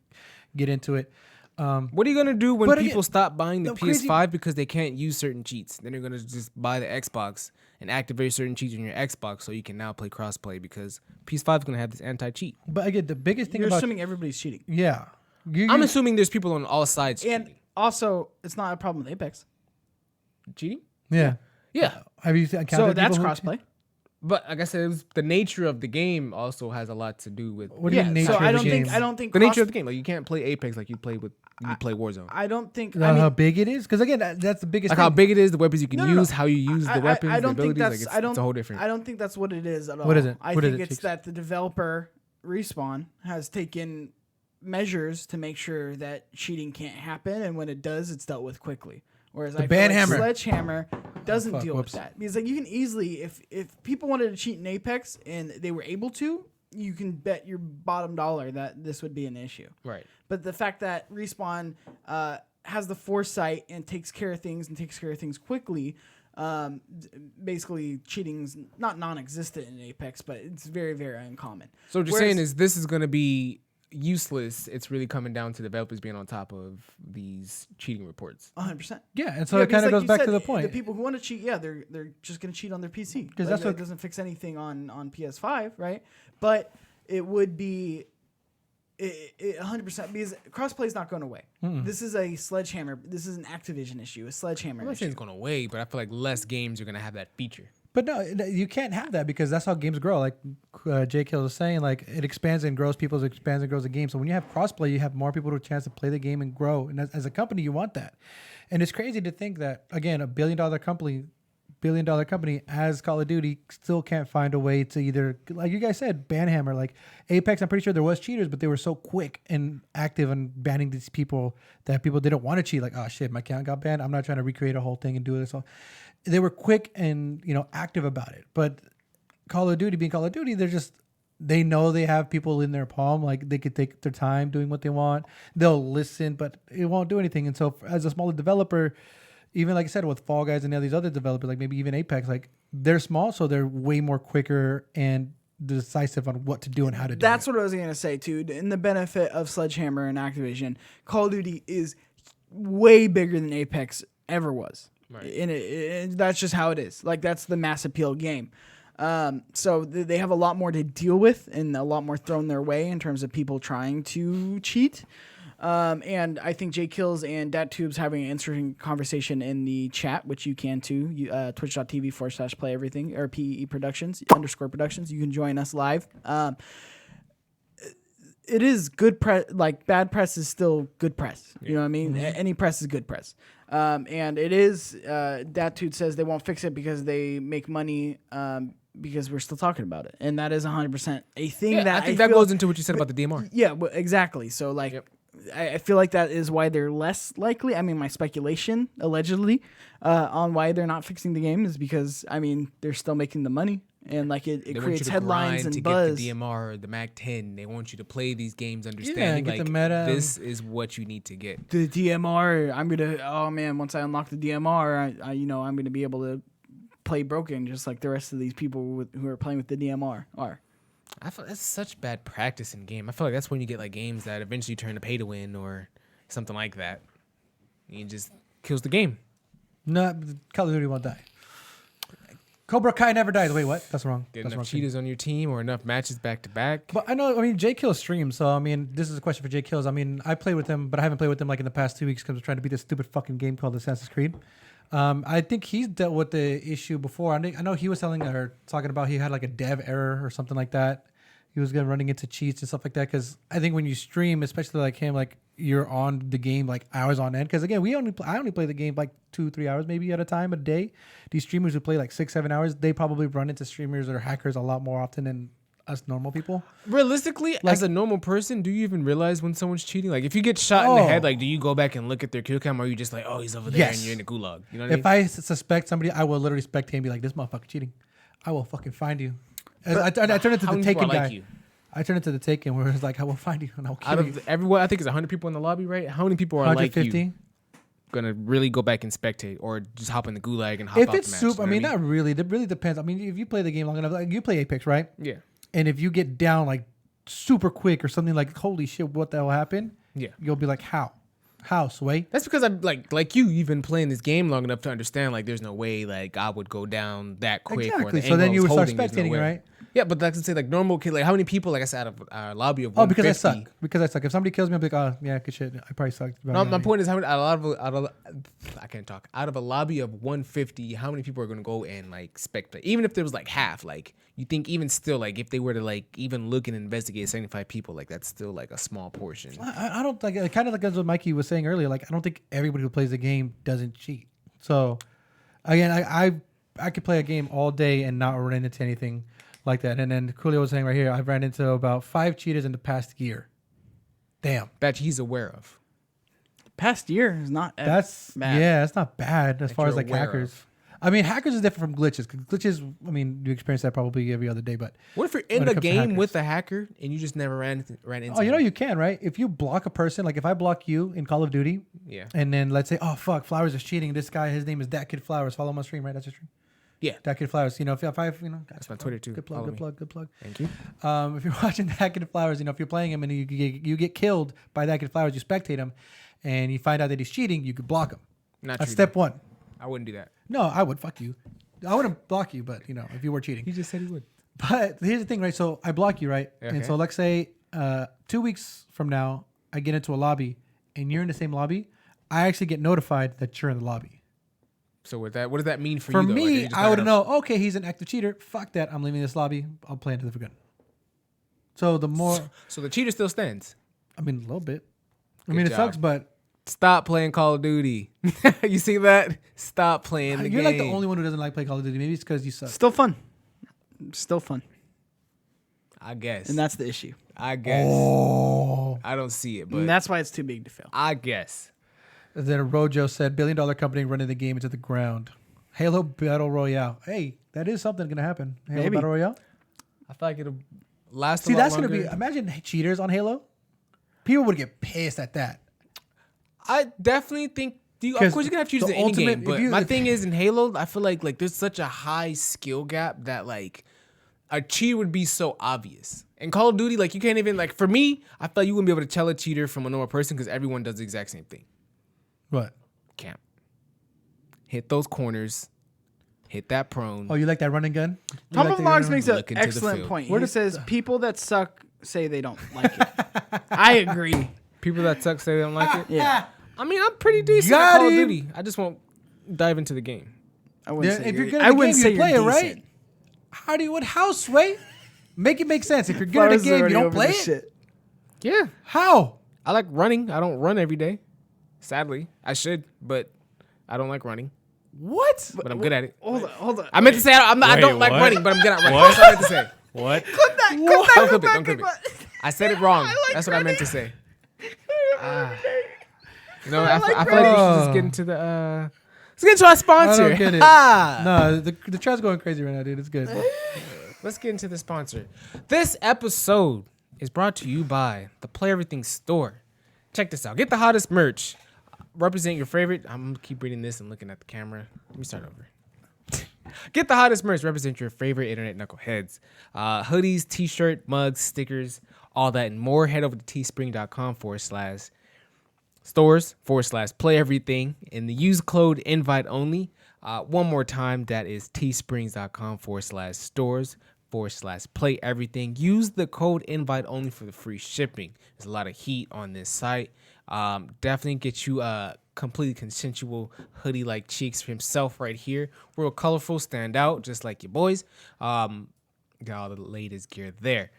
get into it. What are you going to do when But people again, stop buying the the crazy- PS5 because they can't use certain cheats? Then they're going to just buy the Xbox and activate certain cheats on your Xbox so you can now play crossplay because PS5 is going to have this anti-cheat. But again, the biggest thing You're about assuming everybody's cheating. yeah, I'm assuming there's people on all sides And also, it's not a problem with Apex. cheating. yeah. Yeah. Have you encountered So that's people who- crossplay. But like I said, the nature of the game also has a lot to do with What do you mean nature so of I the don't game? think the nature of the game. Like, you can't play Apex like you play Warzone. I don't think. Know how big it is? Because again, that's the biggest Like thing. how big it is, the weapons you can No, no, no. use, how you use the weapons, I the don't think abilities. that's. Like, I don't. it's a whole different. I don't think that's what it is at all. What is it? I What is think it, it's Cheeks? that the developer Respawn has taken measures to make sure that cheating can't happen, and when it does, it's dealt with quickly. Whereas The I feel ban like hammer. Sledgehammer doesn't fuck, deal whoops. with that, because like you can easily, if people wanted to cheat in Apex and they were able to, you can bet your bottom dollar that this would be an issue. Right. But the fact that Respawn has the foresight and takes care of things quickly, basically cheating's not non-existent in Apex, but it's very, very uncommon. So what you're saying is this is going to be useless. It's really coming down to developers being on top of these cheating reports. 100%. Yeah, and so it kind of goes back to the point. The people who want to cheat, they're just going to cheat on their PC. Because that's what doesn't fix anything on PS5, right? But it would be 100% because crossplay is not going away. This is a Sledgehammer. This is an Activision issue, a Sledgehammer I'm not saying issue. it's going away, but I feel like less games are going to have that feature. But no, you can't have that because that's how games grow. Like Jay Kill was saying, like it expands and grows the game. So when you have crossplay, you have more people with a chance to play the game and grow. And as a company, you want that. And it's crazy to think that, again, a billion dollar company as Call of Duty still can't find a way to either, like you guys said, ban hammer. Like Apex, I'm pretty sure there was cheaters, but they were so quick and active in banning these people that people didn't want to cheat. Like, oh shit, my account got banned. I'm not trying to recreate a whole thing and do this. So they were quick and active about it. But Call of Duty being Call of Duty, they know they have people in their palm. Like they could take their time doing what they want. They'll listen, but it won't do anything. And so as a smaller developer, even like I said, with Fall Guys and all these other developers, like maybe even Apex, like they're small, so they're way more quicker and decisive on what to do and how to do it. That's what I was going to say, too. In the benefit of Sledgehammer and Activision, Call of Duty is way bigger than Apex ever was. Right. And that's just how it is. Like, that's the mass appeal game. So they have a lot more to deal with and a lot more thrown their way in terms of people trying to cheat. And I think Jay Kills and DatTube's having an interesting conversation in the chat, which you can too. Twitch.tv/play everything or PEE Productions _productions. You can join us live. It is good press. Like bad press is still good press. You know what I mean? Mm-hmm. Any press is good press. And it is. DatTube says they won't fix it because they make money. Because we're still talking about it, and that is 100% a thing. Yeah, that I think that goes into what you said about the DMR. Yeah, exactly. So like. Yep. I feel like that is why they're less likely. I mean, my speculation, allegedly, on why they're not fixing the game is because, I mean, they're still making the money. And, like, it creates headlines and to buzz. Get the DMR or the MAC-10. They want you to play these games understanding, get like, the meta. this is what you need to get. The DMR, I'm going to, oh, man, once I unlock the DMR, I'm going to be able to play broken just like the rest of these people who are playing with the DMR are. I feel that's such bad practice in game. I feel like that's when you get like games that eventually turn to pay to win or something like that. It just kills the game. No, Call of Duty won't die. Cobra Kai never dies. Wait, what? That's wrong. Get That's enough wrong. cheaters on your team or enough matches back to back. But I know, I mean, Jay Kills streams, so I mean, this is a question for Jay Kills. I mean, I played with him, but I haven't played with him like in the past 2 weeks because I'm trying to beat this stupid fucking game called Assassin's Creed. I think he's dealt with the issue before. I know he was talking about he had like a dev error or something like that. He was running into cheats and stuff like that. Because I think when you stream, especially like him, like you're on the game like hours on end. Because again, I only play the game like 2-3 hours maybe at a time a day. These streamers who play like 6-7 hours, they probably run into streamers or hackers a lot more often than us normal people. Realistically, as a normal person, do you even realize when someone's cheating? Like, if you get shot in the head, like, do you go back and look at their kill cam, or are you just like, oh, he's over there and you're in the gulag? You know what I mean? If I suspect somebody, I will literally spectate and be like, this motherfucker cheating. I will fucking find you. I turn into the Taken guy. Like I turn into the Taken where it's like, I will find you and I'll kill you. Everyone, I think it's 100 people in the lobby, right? How many people are 150? like you? Gonna really go back and spectate or just hop in the gulag and hop if out it's the match? super, I mean, not really. It really depends. I mean, if you play the game long enough, like you play Apex, right? Yeah. And if you get down like super quick or something like, holy shit, what the hell happened? Yeah. You'll be like, how, Sway? That's because I'm like you've been playing this game long enough to understand like there's no way like I would go down that quick. Exactly. Or the So then angle you I would was start holding, there's spectating, no way. right? Yeah, but like I say, like normal kid, like how many people, like I said, out of a lobby of 150? Oh, because I suck. If somebody kills me, I'll be like, oh yeah, good shit. I probably sucked. No, my point is how many out of a lobby of 150, how many people are gonna go and like spectate? Even if there was like half, like you think even still, like if they were to like even look and investigate 75 people, like that's still like a small portion. I don't think, kind of like what Mikey was saying earlier. Like I don't think everybody who plays the game doesn't cheat. So again, I could play a game all day and not run into anything like that. And then Coolio was saying right here, I've ran into about 5 cheaters in the past year. Damn. that he's aware of. Past year is not That's bad. yeah, that's not bad as That far as you're like aware hackers. of. I mean, hackers is different from glitches. 'Cause glitches, I mean, you experience that probably every other day. But What if you're in When it the comes to game hackers. with a hacker and you just never ran into oh, you know him? you can, right? If you block a person, like if I block you in Call of Duty, Yeah. and then let's say, oh fuck, Flowers is cheating. This guy, his name is That Kid Flowers. Follow my stream, right? That's your stream. Yeah. That Kid Flowers. You know, if I That's my Twitter too. Good plug, Follow good me. plug, good plug. Thank you. If you're watching That Kid Flowers, if you're playing him and you get killed by That Kid Flowers, you spectate him, and you find out that he's cheating, you could block him. Not That's true. step one. I wouldn't do that. No, I would. Fuck you. I wouldn't block you, but if you were cheating. He just said he would. But here's the thing, right? So I block you, right? Okay. And so let's say 2 weeks from now, I get into a lobby and you're in the same lobby. I actually get notified that you're in the lobby. So with that, what does that mean for For you? Though? Like, are me, you just I not would gonna- know, okay, he's an active cheater. Fuck that. I'm leaving this lobby. I'll play into the gun. So the more, So the cheater still stands. I mean, a little bit. I Good mean, it job. sucks, but Stop playing Call of Duty. You see that? Stop playing the you're game. like the only one who doesn't like play Call of Duty. Maybe it's because you suck. Still fun. Still fun. I guess. And that's the issue. I guess. Oh. I don't see it, And but that's why it's too big to fail. I guess. And then Rojo said, $1 billion company running the game into the ground. Halo Battle Royale. Hey, that is something going to happen. Halo Maybe. Battle Royale. I feel like it'll last See, a lot that's going to longer. be, imagine cheaters on Halo. People would get pissed at that. I definitely think. Of 'Cause course, you're gonna have to choose the the any game, ultimate- but if my you- thing is in Halo, I feel like there's such a high skill gap that like a cheat would be so obvious. In Call of Duty, like you can't even like for me, I feel like you wouldn't be able to tell a cheater from a normal person because everyone does the exact same thing. What? Camp, hit those corners, hit that prone. Oh, you like that running gun? You Tom like of the Logs running makes gun? an Look into the excellent field. point. Where He does- says people that suck say they don't like it. I agree. People that suck say they don't like it. Yeah. I mean, I'm pretty decent at Got Call of him. Duty. I just won't dive into the game. I wouldn't Yeah, say if you're you're- good I at the wouldn't game, say you play you're it, right? decent. How do you, what house, Sway? Make it make sense. If you're good at Flowers the game, already you don't over play this it? shit. Yeah, How? I like running. I don't run every day. Sadly, I should, but I don't like running. What? But I'm good at it. Hold on. I meant to say I Wait, don't like what? running, but I'm good at running. That's what I meant to say. What? Don't clip it. Don't clip it. I said it wrong. That's what I meant to say. No, I feel like we should just get into the. Let's get into our sponsor. I don't get it. Ah. No, the chat's going crazy right now, dude. It's good. Let's get into the sponsor. This episode is brought to you by the Play Everything Store. Check this out. Get the hottest merch. Represent your favorite. I'm gonna keep reading this and looking at the camera. Let me start over. Get the hottest merch. Represent your favorite internet knuckleheads. Hoodies, t-shirt, mugs, stickers, all that and more. Head over to teespring.com/stores/play everything and the use code invite only. One more time, that is teesprings.com/stores/play everything. Use the code invite only for the free shipping. There's a lot of heat on this site. Definitely get you a completely consensual hoodie like Cheeks for himself right here. Real colorful, stand out just like your boys. Got all the latest gear there.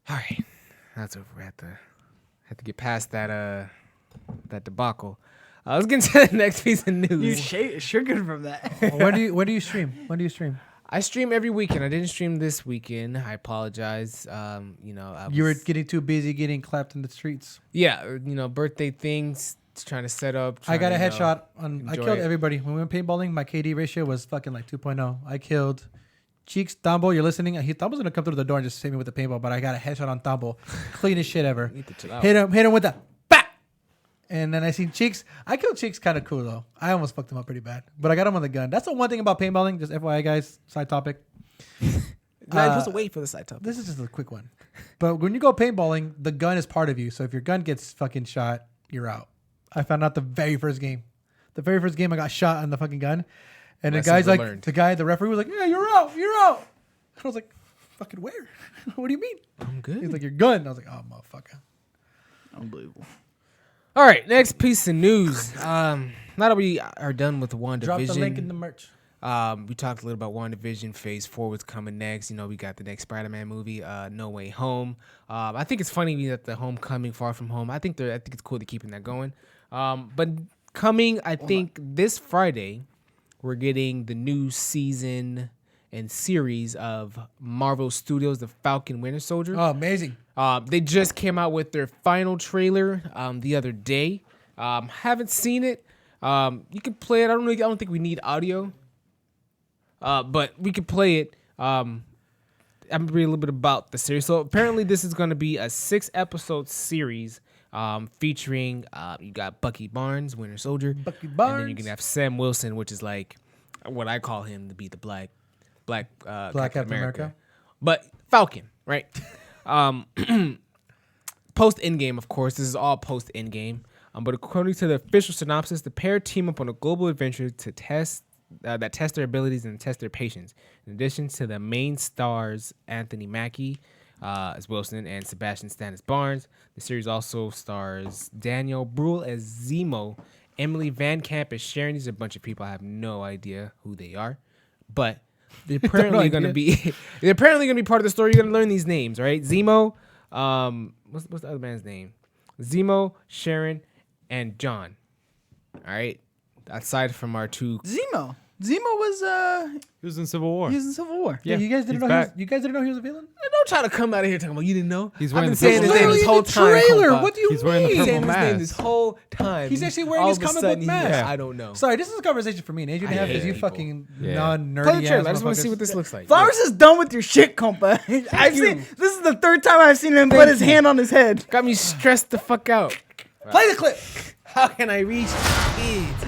All right, that's over. Had to get past that debacle. Let's get into the next piece of You news. sugared from that. When do you stream? When do you stream? I stream every weekend. I didn't stream this weekend. I apologize. You were getting too busy getting clapped in the streets. Birthday things, trying to set up. I got a trying to, headshot on. I enjoy killed it. everybody when we went paintballing. My KD ratio was fucking like 2.0. I killed Cheeks, Tambo. You're listening. Tambo's gonna come through the door and just hit me with the paintball, but I got a headshot on Tambo. Cleanest shit ever. Need to chill out. Hit him with the bat. And then I seen Cheeks. I killed Cheeks kind of cool though. I almost fucked him up pretty bad, but I got him on the gun. That's the one thing about paintballing. Just FYI, guys. Side topic. You're not supposed to wait for the side topic. This is just a quick one. But when you go paintballing, the gun is part of you. So if your gun gets fucking shot, you're out. I found out the very first game. I got shot on the fucking gun. And the Lessons guy's were like, learned. the referee was like, yeah, you're out. I was like, fucking where? What do you mean? I'm good. He's like, your gun. I was like, oh, motherfucker. Unbelievable. All right, next piece of news. Now that we are done with Wandavision, Drop the link in the merch. we talked a little about WandaVision. Phase 4 was coming next. We got the next Spider-Man movie, No Way Home. I think it's funny that the Homecoming, Far From Home. I think it's cool to keeping that going. But coming, I think this Friday, we're getting the new season and series of Marvel Studios, the Falcon Winter Soldier. Oh, amazing. They just came out with their final trailer the other day. Haven't seen it. You can play it. I don't think we need audio. But we could play it. I'm gonna read a little bit about the series. So apparently, this is gonna be a 6-episode series. Featuring you got Bucky Barnes, Winter Soldier, and then you can have Sam Wilson, which is like what I call him to be the black Captain America, but Falcon, right? Post-endgame, of course. This is all post-endgame. But according to the official synopsis, the pair team up on a global adventure to test their abilities and test their patience. In addition to the main stars, Anthony Mackie as Wilson and Sebastian Stan as Barnes, the series also stars Daniel Bruhl as Zemo, Emily Van Camp as Sharon. These are a bunch of people. I have no idea who they are, but they're apparently going to be part of the story. You're going to learn these names, right? Zemo, what's the other man's name? Zemo, Sharon, and John. All right. Aside from our two, Zemo was He was in Civil War. he was in Civil War. Yeah, you guys didn't know. You guys didn't know he was a villain. don't try to come out of here talking about you didn't know. He's I've wearing been the saying his purple name this whole time. trailer. Compa. What do you He's mean? wearing the He's purple saying his name this mask. whole time. He's actually wearing All his of a comic sudden book he- mask. Yeah, I don't know. Sorry, this is a conversation for me and Adrian to have because you people. fucking Yeah. non-nerdy Play the trailer. I ass just want to see motherfuckers. what this looks like. Flowers is done with your shit, compa. I've you. seen this is the third time I've seen him put his hand on his head. Got me stressed the fuck out. Play the clip. How can I reach kids?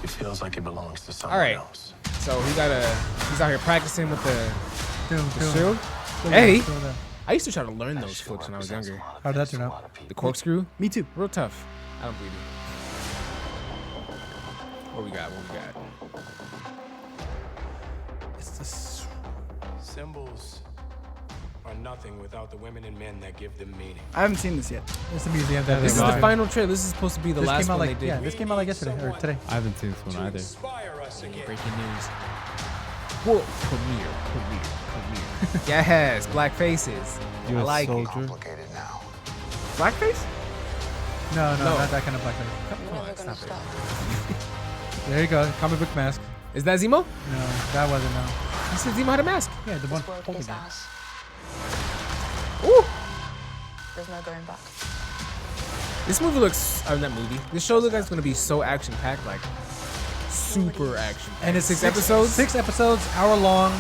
It feels like it belongs to someone All right. else. So he's out here practicing with the Doom. shield. Hey, I used to try to learn those flips when I was younger. How did that turn out? The corkscrew, Me too. real tough. I don't believe it. What we got? It's this. Symbols are nothing without the women and men that give them meaning. I haven't seen this yet. It's the museum. That This is they the made. final trailer. This is supposed to be the This last came out one like they did. this came out like yesterday or today. I haven't seen this one either. Inspire us again. Breaking news. Whoa, premiere. Yes, black faces. I US like it. soldier. Complicated now. Blackface? No, No. not that kind of blackface. Come on, stop it. There you go. Comic book mask. Is that Zemo? No, that wasn't. No. You said Zemo had a mask. Yeah, the one This world holding is it. ours. Ooh. There's no going back. This movie looks, that movie. This show looks like it's gonna be so action packed, like super action. And it's 6 episodes. 6 episodes, hour long.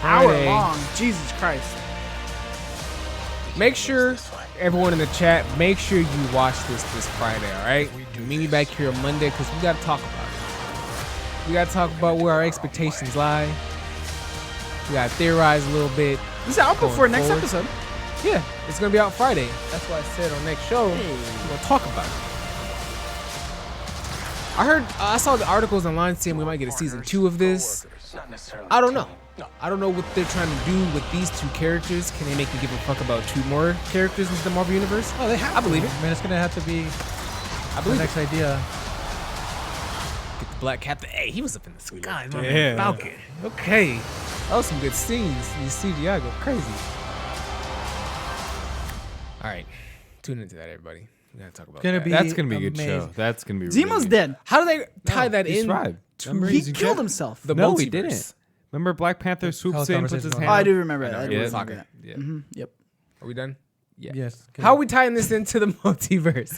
Hour Friday. long. Jesus Christ. Make sure everyone in the chat, make sure you watch this Friday. All right. Meet me back here on Monday because we gotta talk about it. We gotta talk about where our expectations lie. We gotta theorize a little bit. This is out Going before next forward. episode. Yeah, it's gonna be out Friday. That's why I said on next show we're gonna talk about it. I saw the articles online saying we might get a season 2 of this. Not necessarily. I don't know. I don't know what they're trying to do with these 2 characters. Can they make me give a fuck about 2 more characters into the Marvel universe? Oh, they have. I believe it. I mean, it's gonna have to be I the believe it. next idea. Get the Black Captain. Hey, he was up in the sky. Yeah. Falcon. Okay. That was some good scenes. These CGI go crazy. All right. Tune into that, everybody. We gotta talk about Gonna that. be That's gonna be a good amazing. show. That's gonna be. Zemo's really dead. How do they tie that He in? survived. Remember He he's in killed jail? himself. The No, he multiverse. didn't. Remember Black Panther swoops in, puts his conversation hand. Oh, I up? do remember I that. know, I we do were remember talking. that. Yeah. Yep. Are we done? Yeah. Yes. How are we tying this into the multiverse?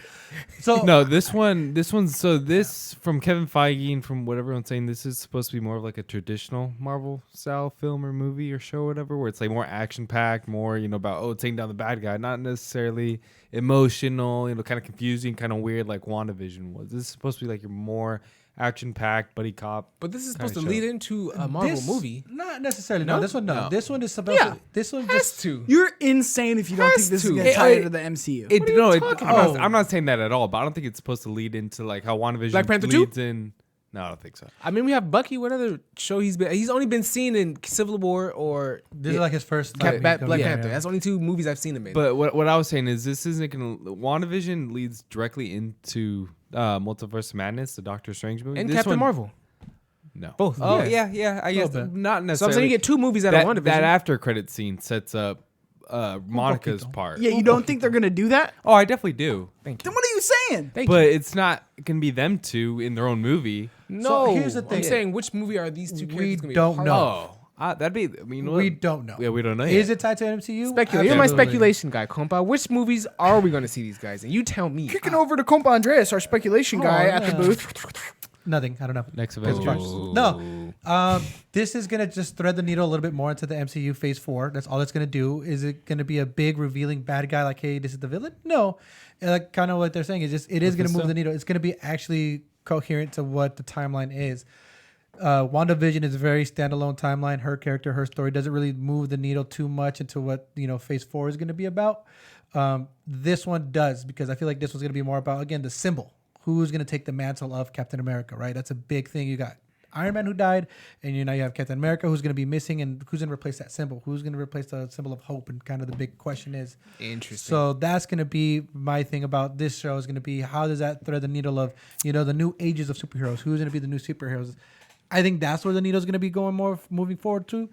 So No, this one's so this from Kevin Feige and from what everyone's saying, this is supposed to be more of like a traditional Marvel style film or movie or show or whatever, where it's like more action packed, more, about taking down the bad guy, not necessarily emotional, kind of confusing, kind of weird like WandaVision was. This is supposed to be like your more action packed buddy cop. But this is Kinda supposed to lead into a Marvel this- movie. Not necessarily. No, No? this one no. No. This one is supposed Yeah. to. This one Has just. to. You're insane if you don't Has think this is to. going to It- tie it- into the MCU. What are you talking about? I'm not saying that at all, but I don't think it's supposed to lead into like how WandaVision Black Panther 2? leads in. No, I don't think so. I mean, we have Bucky. What other show he's been? He's only been seen in Civil War or This is like his first. Black like, Panther. yeah. That's the only 2 movies I've seen him in. But what I was saying is this isn't gonna. WandaVision leads directly into Multiverse of Madness, the Doctor Strange movie, and This Captain one- Marvel. No. Both. Oh Yeah. yeah. I guess bit. not So necessarily. I'm saying you get 2 movies out of WandaVision. that after credit scene sets up Monica's Poquito. part. yeah, you don't think they're going to do that? Oh, I definitely do. Thank Then you. what are you saying? Thank But you. it's not gonna be them two in their own movie. No. here's the thing. I'm saying which movie are these 2 characters We gonna be don't part know. of? That'd be. I mean, We don't know. Yeah, we don't know. Is yet. it tied to MCU? Speculate. You're my Absolutely. speculation guy, compa. Which movies are we going to see these guys in? You tell me. Kicking over to Compa Andreas, our speculation guy at the yeah. booth. Nothing. I don't know. Next It's Avengers? Charles. No. This is gonna just thread the needle a little bit more into the MCU Phase 4. That's all it's gonna do. Is it gonna be a big revealing bad guy like, hey, this is the villain? No. Like kind of what they're saying is just it is gonna move the needle. It's gonna be actually coherent to what the timeline is. WandaVision is a very standalone timeline. Her character, her story doesn't really move the needle too much into what Phase 4 is gonna be about. This one does, because I feel like this one's gonna be more about, again, the symbol. Who's going to take the mantle of Captain America, right? That's a big thing. You got Iron Man who died, and now you have Captain America who's going to be missing, and who's going to replace that symbol? Who's going to replace the symbol of hope? And kind of the big question is. Interesting. So that's going to be my thing about this show is going to be how does that thread the needle of, the new ages of superheroes? Who's going to be the new superheroes? I think that's where the needle's going to be going more moving forward too.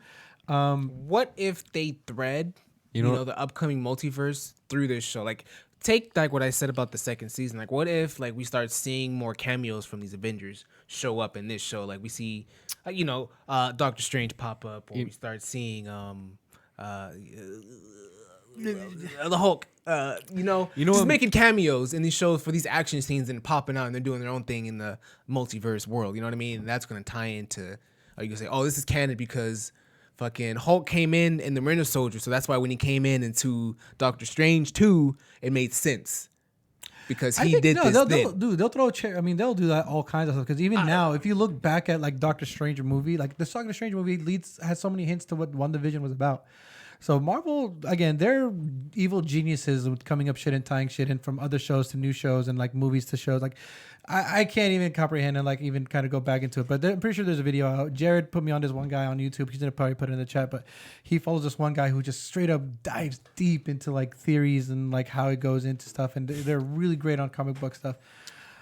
What if they thread, the upcoming multiverse through this show? Like, take like what I said about the second season. Like, what if like we start seeing more cameos from these Avengers show up in this show? Like we see, Doctor Strange pop up, or we start seeing the Hulk. Just making cameos in these shows for these action scenes and popping out, and they're doing their own thing in the multiverse world. You know what I mean? And that's gonna tie into. You can say, oh, this is canon because fucking Hulk came in the Winter Soldier, so that's why when he came into Doctor Strange 2, it made sense because he did this. They'll throw they'll do that all kinds of stuff. Because even now, if you look back at like Doctor Strange movie, like the Doctor Strange movie has so many hints to what WandaVision was about. So Marvel, again, they're evil geniuses with coming up shit and tying shit in from other shows to new shows and like movies to shows. Like I can't even comprehend and like even kind of go back into it. But I'm pretty sure there's a video out. Jared put me on this one guy on YouTube. He's gonna probably put it in the chat. But he follows this one guy who just straight up dives deep into like theories and like how it goes into stuff. And they're really great on comic book stuff.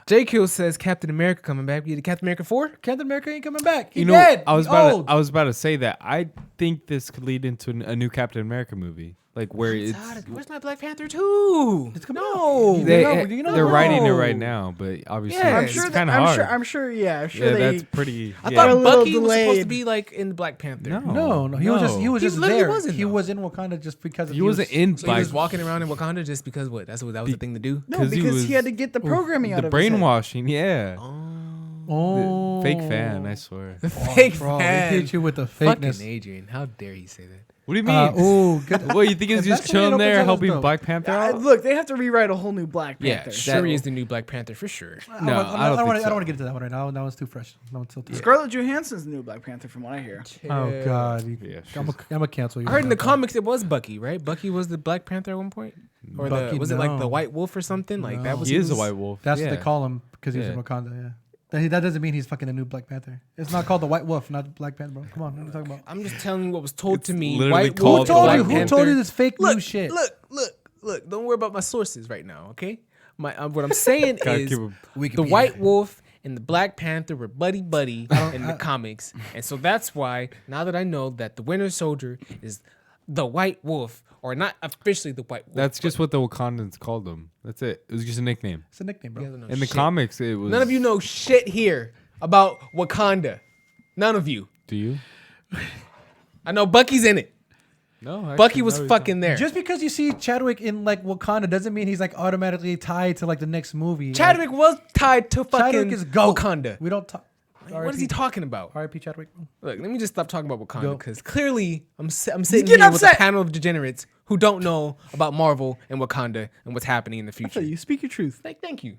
JQ says Captain America coming back. You get Captain America 4? Captain America ain't coming back. He dead. I was old. about to say that. I think this could lead into a new Captain America movie, like where Where's my Black Panther 2? It's coming No, out. they're writing it right now, but obviously it's kind of hard. I'm sure. Yeah, they, that's pretty. I yeah. thought Bucky was delayed. supposed to be like in Black Panther. No. He was just literally there. wasn't, He though. was in Wakanda just because He wasn't in. So he was walking around in Wakanda just because what? That was the thing to do. No, because he had to get the programming out the of his head. brainwashing. Yeah. Oh, Fake fan, I swear. The fake bro, fan. he hit you with the Fucking fakeness. Adrian, how dare he say that? What do you mean? Good. What, you think he's If just that's the way it chilling there opens up, helping it's dope. Black Panther out? Look, they have to rewrite a whole new Black Yeah, Panther. Shuri is the new Black Panther for sure. No, I don't want think so. to get into that one right now. That one's too fresh. That one's still too. Scarlett Johansson's the new Black Panther, from what I hear. Oh God, Yeah, I'm gonna cancel you. I heard in the comics it was Bucky, right? Bucky was the Black Panther at one point, or Bucky, was it like the no. White Wolf or something? Like that was He is a white wolf. That's yeah. what they call him because he's in Yeah. Wakanda. Yeah. That doesn't mean he's fucking the new Black Panther. It's not called the White Wolf, not Black Panther, bro. Come on, what are you talking about? I'm just telling you what was told to me. literally White called Wolf, the Who told Black you? Who told you this fake Look, new shit? Look! Don't worry about my sources right now, okay? What I'm saying Gotta is keep him- the White Wolf and the Black Panther were buddy in the comics, and so that's why now that I know that the Winter Soldier is the White Wolf, or not officially the White Wolf. That's just what the Wakandans called him. That's it. It was just a nickname. It's a nickname, bro. In the comics, it was. None of you know shit here about Wakanda. None of you. Do you? I know Bucky's in it. No. actually, Bucky was no, he's fucking there. Just because you see Chadwick in like Wakanda doesn't mean he's like automatically tied to like the next movie. Chadwick was tied to fucking Chadwick is GOAT. Wakanda. We don't talk. What is he talking about? R.I.P. Chadwick. Look, let me just stop talking about Wakanda Go. because clearly I'm sitting getting here with a upset. panel of degenerates who don't know about Marvel and Wakanda and what's happening in the So future. you speak your truth. Thank you.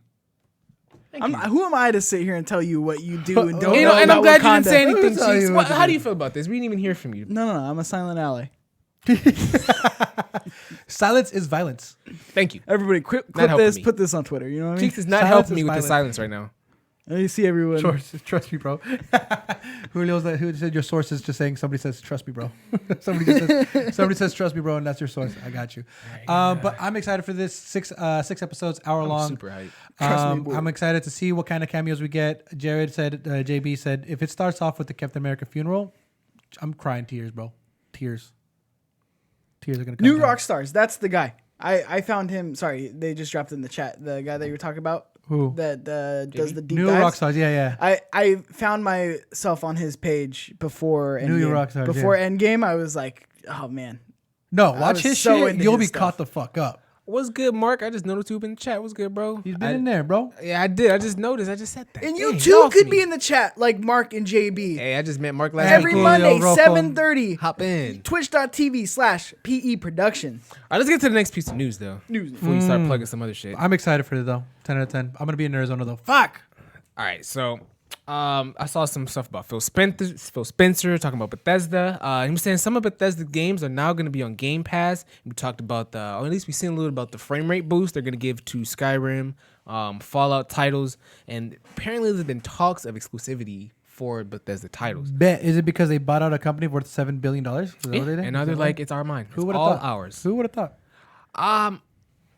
Who am I to sit here and tell you what you do and don't You know know, and I'm about glad you didn't say Wakanda? anything. tell you Cheeks. what to How do. do you feel about this? We didn't even hear from you. No, I'm a silent ally. Silence is violence. Thank you. Everybody, clip helping this, me. put this on Twitter. You know what I mean? Cheeks is not Silence helping is me with the violence. silence right now. Let me see everyone. Trust me, bro. Who said your source is just saying somebody says trust me, bro. somebody says trust me, bro, and that's your source. I got you. But I'm excited for this six episodes, hour long. Super hype. Trust me, boy. I'm excited to see what kind of cameos we get. Jared said, JB said, if it starts off with the Captain America funeral, I'm crying tears, bro. Tears are gonna come. New down. rock stars. That's the guy. I found him. Sorry, they just dropped it in the chat. The guy that you were talking about. Who? that does the deep New dives. Rockstars, yeah. I found myself on his page before New Endgame. Rockstars, Before yeah. Endgame, I was like, oh man. No, I watch was his so shit. into You'll his be stuff. caught the fuck up. What's good, Mark? I just noticed you in the chat. What's good, bro? He's been in there, bro. Yeah, I did. I just noticed. I just said that. And Dang, you get too off could me. be in the chat like Mark and JB. Hey, I just met Mark last Every week. Monday, Roll 7:30. Hop in. Twitch.tv/PE Production. All right, let's get to the next piece of news, though. Before you start plugging some other shit. I'm excited for it, though. 10 out of 10. I'm going to be in Arizona, though. Fuck! All right, so I saw some stuff about Phil Spencer talking about Bethesda. He was saying some of Bethesda games are now going to be on Game Pass. We talked about or at least we've seen a little about the frame rate boost they're going to give to Skyrim, Fallout titles, and apparently there's been talks of exclusivity for Bethesda titles. Bet. Is it because they bought out a company worth $7 billion? Is that Yeah, what they did? and now they're like, it's our mine. Who It's would have all thought? ours. Who would have thought?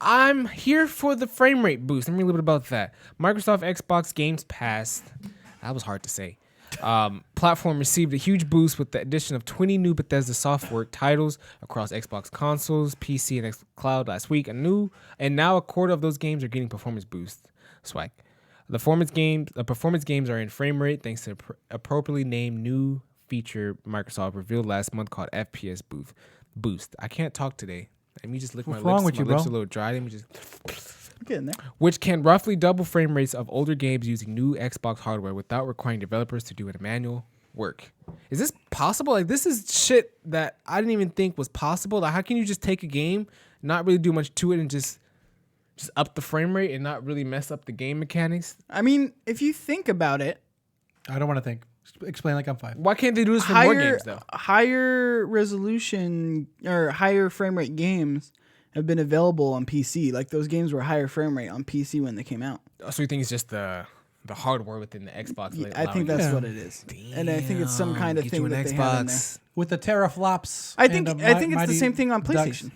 I'm here for the frame rate boost. Let me read a little bit about that. Microsoft Xbox Games Pass. That was hard to say. Platform received a huge boost with the addition of 20 new Bethesda software titles across Xbox consoles, PC, and xCloud last week. And now a quarter of those games are getting performance boost. Swag. The performance games are in frame rate thanks to appropriately named new feature Microsoft revealed last month called FPS Boost. I can't talk today. Let me just lick my lips. What's wrong with my you, lips bro? a little dry. Let me just. Get in there. Which can roughly double frame rates of older games using new Xbox hardware without requiring developers to do any manual work. Is this possible? Like, this is shit that I didn't even think was possible. Like, how can you just take a game, not really do much to it, and just up the frame rate and not really mess up the game mechanics? I mean, if you think about it, I don't want to think. Explain like I'm 5. Why can't they do this for more games, though? higher resolution or higher frame rate games have been available on PC. Like those games were higher frame rate on PC when they came out. So you think it's just the hardware within the Xbox? Yeah, like, I think allowing that's Yeah. what it is. And I think it's some kind of Get thing you an that they have in there. Xbox. With the teraflops. I think and it's the mighty same thing on ducks. PlayStation.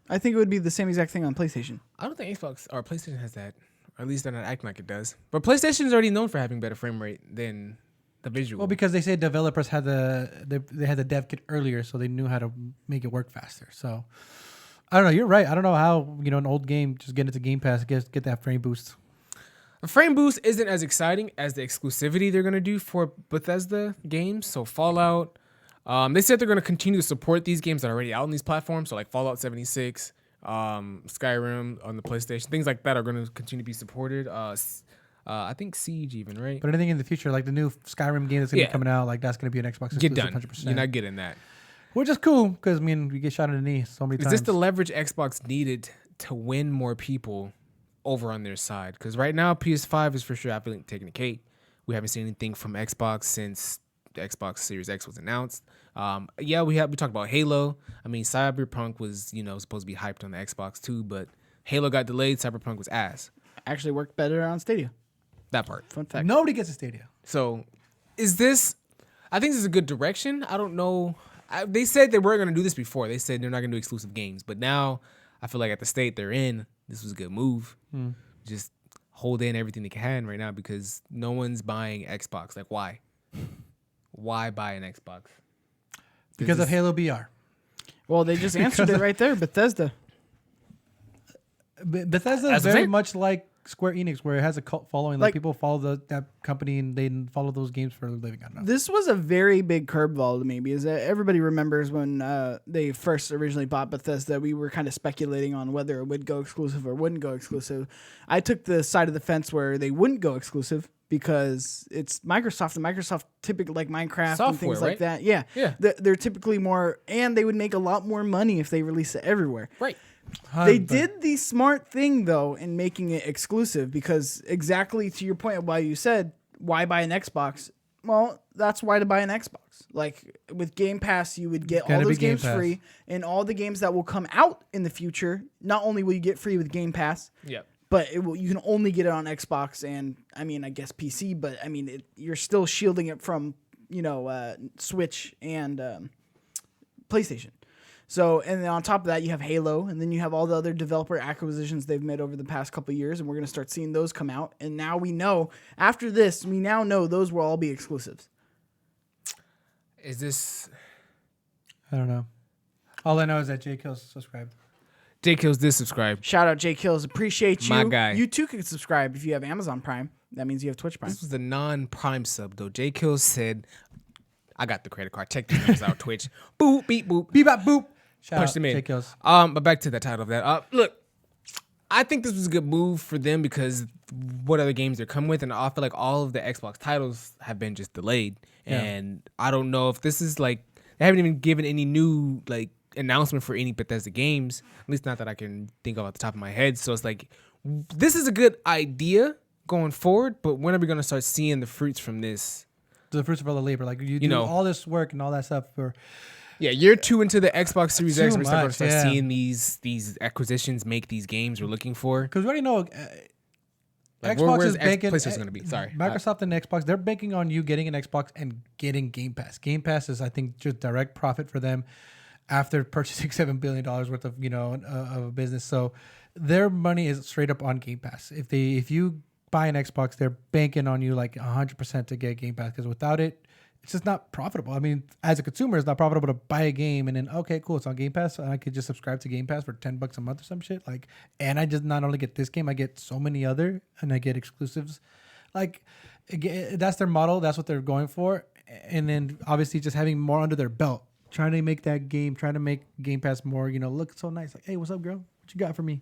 I think it would be the same exact thing on PlayStation. I don't think Xbox or PlayStation has that. Or at least they're not acting like it does. But PlayStation is already known for having better frame rate than the visual. Well, because they say developers had they had the dev kit earlier, so they knew how to make it work faster. So I don't know. You're right. I don't know how an old game just get into Game Pass get that frame boost. a frame boost isn't as exciting as the exclusivity they're gonna do for Bethesda games. So Fallout, they said they're gonna continue to support these games that are already out on these platforms. So like Fallout 76, Skyrim on the PlayStation, things like that are gonna continue to be supported. I think Siege even, right? But anything in the future, like the new Skyrim game that's gonna Yeah. be coming out, like that's gonna be an Xbox Get exclusive, done. 100%. You're not getting that. Which is cool because we get shot in the knee so many Is times. this the leverage Xbox needed to win more people over on their side? Because right now, PS5 is for sure, I feel like, taking the cake. We haven't seen anything from Xbox since the Xbox Series X was announced. We talked about Halo. I mean, Cyberpunk was supposed to be hyped on the Xbox too, but Halo got delayed. Cyberpunk was ass. Actually worked better on Stadia. That part. Fun fact. Nobody gets a Stadia. So, is this? I think this is a good direction. I don't know. They said they weren't going to do this before. They said they're not going to do exclusive games, but now I feel like at the state they're in, this was a good move. Just hold in everything they can right now because no one's buying Xbox. Like, why? Why buy an Xbox? Because of Halo BR. Well, they just answered it right there. Bethesda. Bethesda As is a very fan? much like Square Enix, where it has a cult following. Like Like- people follow that company and they follow those games for a living. I don't know. This was a very big curveball to me because everybody remembers when they first originally bought Bethesda, we were kind of speculating on whether it would go exclusive or wouldn't go exclusive. I took the side of the fence where they wouldn't go exclusive because it's Microsoft, and Microsoft typically like Minecraft and Software, things like right? that. Yeah. Yeah. They're typically more, and they would make a lot more money if they release it everywhere. Right. They did the smart thing though in making it exclusive because exactly to your point of why you said why buy an Xbox. Well, that's why to buy an Xbox. Like with Game Pass, you would get all Gotta be those Game games Pass. free, and all the games that will come out in the future. Not only will you get free with Game Pass, Yep. but you can only get it on Xbox and I guess PC. But you're still shielding it from Switch and PlayStation. So, and then on top of that, you have Halo, and then you have all the other developer acquisitions they've made over the past couple of years, and we're going to start seeing those come out. And now we know, after this, we now know those will all be exclusives. Is this? I don't know. All I know is that J. Kill's subscribed. J Kills did subscribe. Shout out J Kills. Appreciate you. My guy. You too can subscribe if you have Amazon Prime. That means you have Twitch Prime. This was a non-Prime sub though. J Kills said, "I got the credit card. Check the numbers out. Twitch. Boop beep boop. Beep bop boop. Shout Push out them in. J Kills. But back to the title of that. Look, I think this was a good move for them because what other games they're coming with, and I feel like all of the Xbox titles have been just delayed. Yeah. And I don't know if this is like they haven't even given any new like announcement for any Bethesda games. At least not that I can think of off the top of my head. So it's like this is a good idea going forward, but when are we gonna start seeing the fruits from this? The fruits of all the labor. Like you do know. all this work and all that stuff for. Yeah, year 2 into the Xbox Series Too X, we're going to start much, seeing these acquisitions make these games we're looking for. Because we already know Like, Xbox where's is banking. PlayStation's going to be? Sorry, Microsoft and Xbox, they're banking on you getting an Xbox and getting Game Pass. Game Pass is, I think, just direct profit for them after purchasing $7 billion worth of of a business. So their money is straight up on Game Pass. If you buy an Xbox, they're banking on you like 100% to get Game Pass because without it, it's just not profitable. I mean, as a consumer, it's not profitable to buy a game and then, okay, cool, it's on Game Pass. So I could just subscribe to Game Pass for $10 a month or some shit. Like, and I just not only get this game, I get so many other, and I get exclusives. Like, again, that's their model. That's what they're going for. And then obviously just having more under their belt, trying to make that game, trying to make Game Pass more, look so nice. Like, hey, what's up, girl? What you got for me?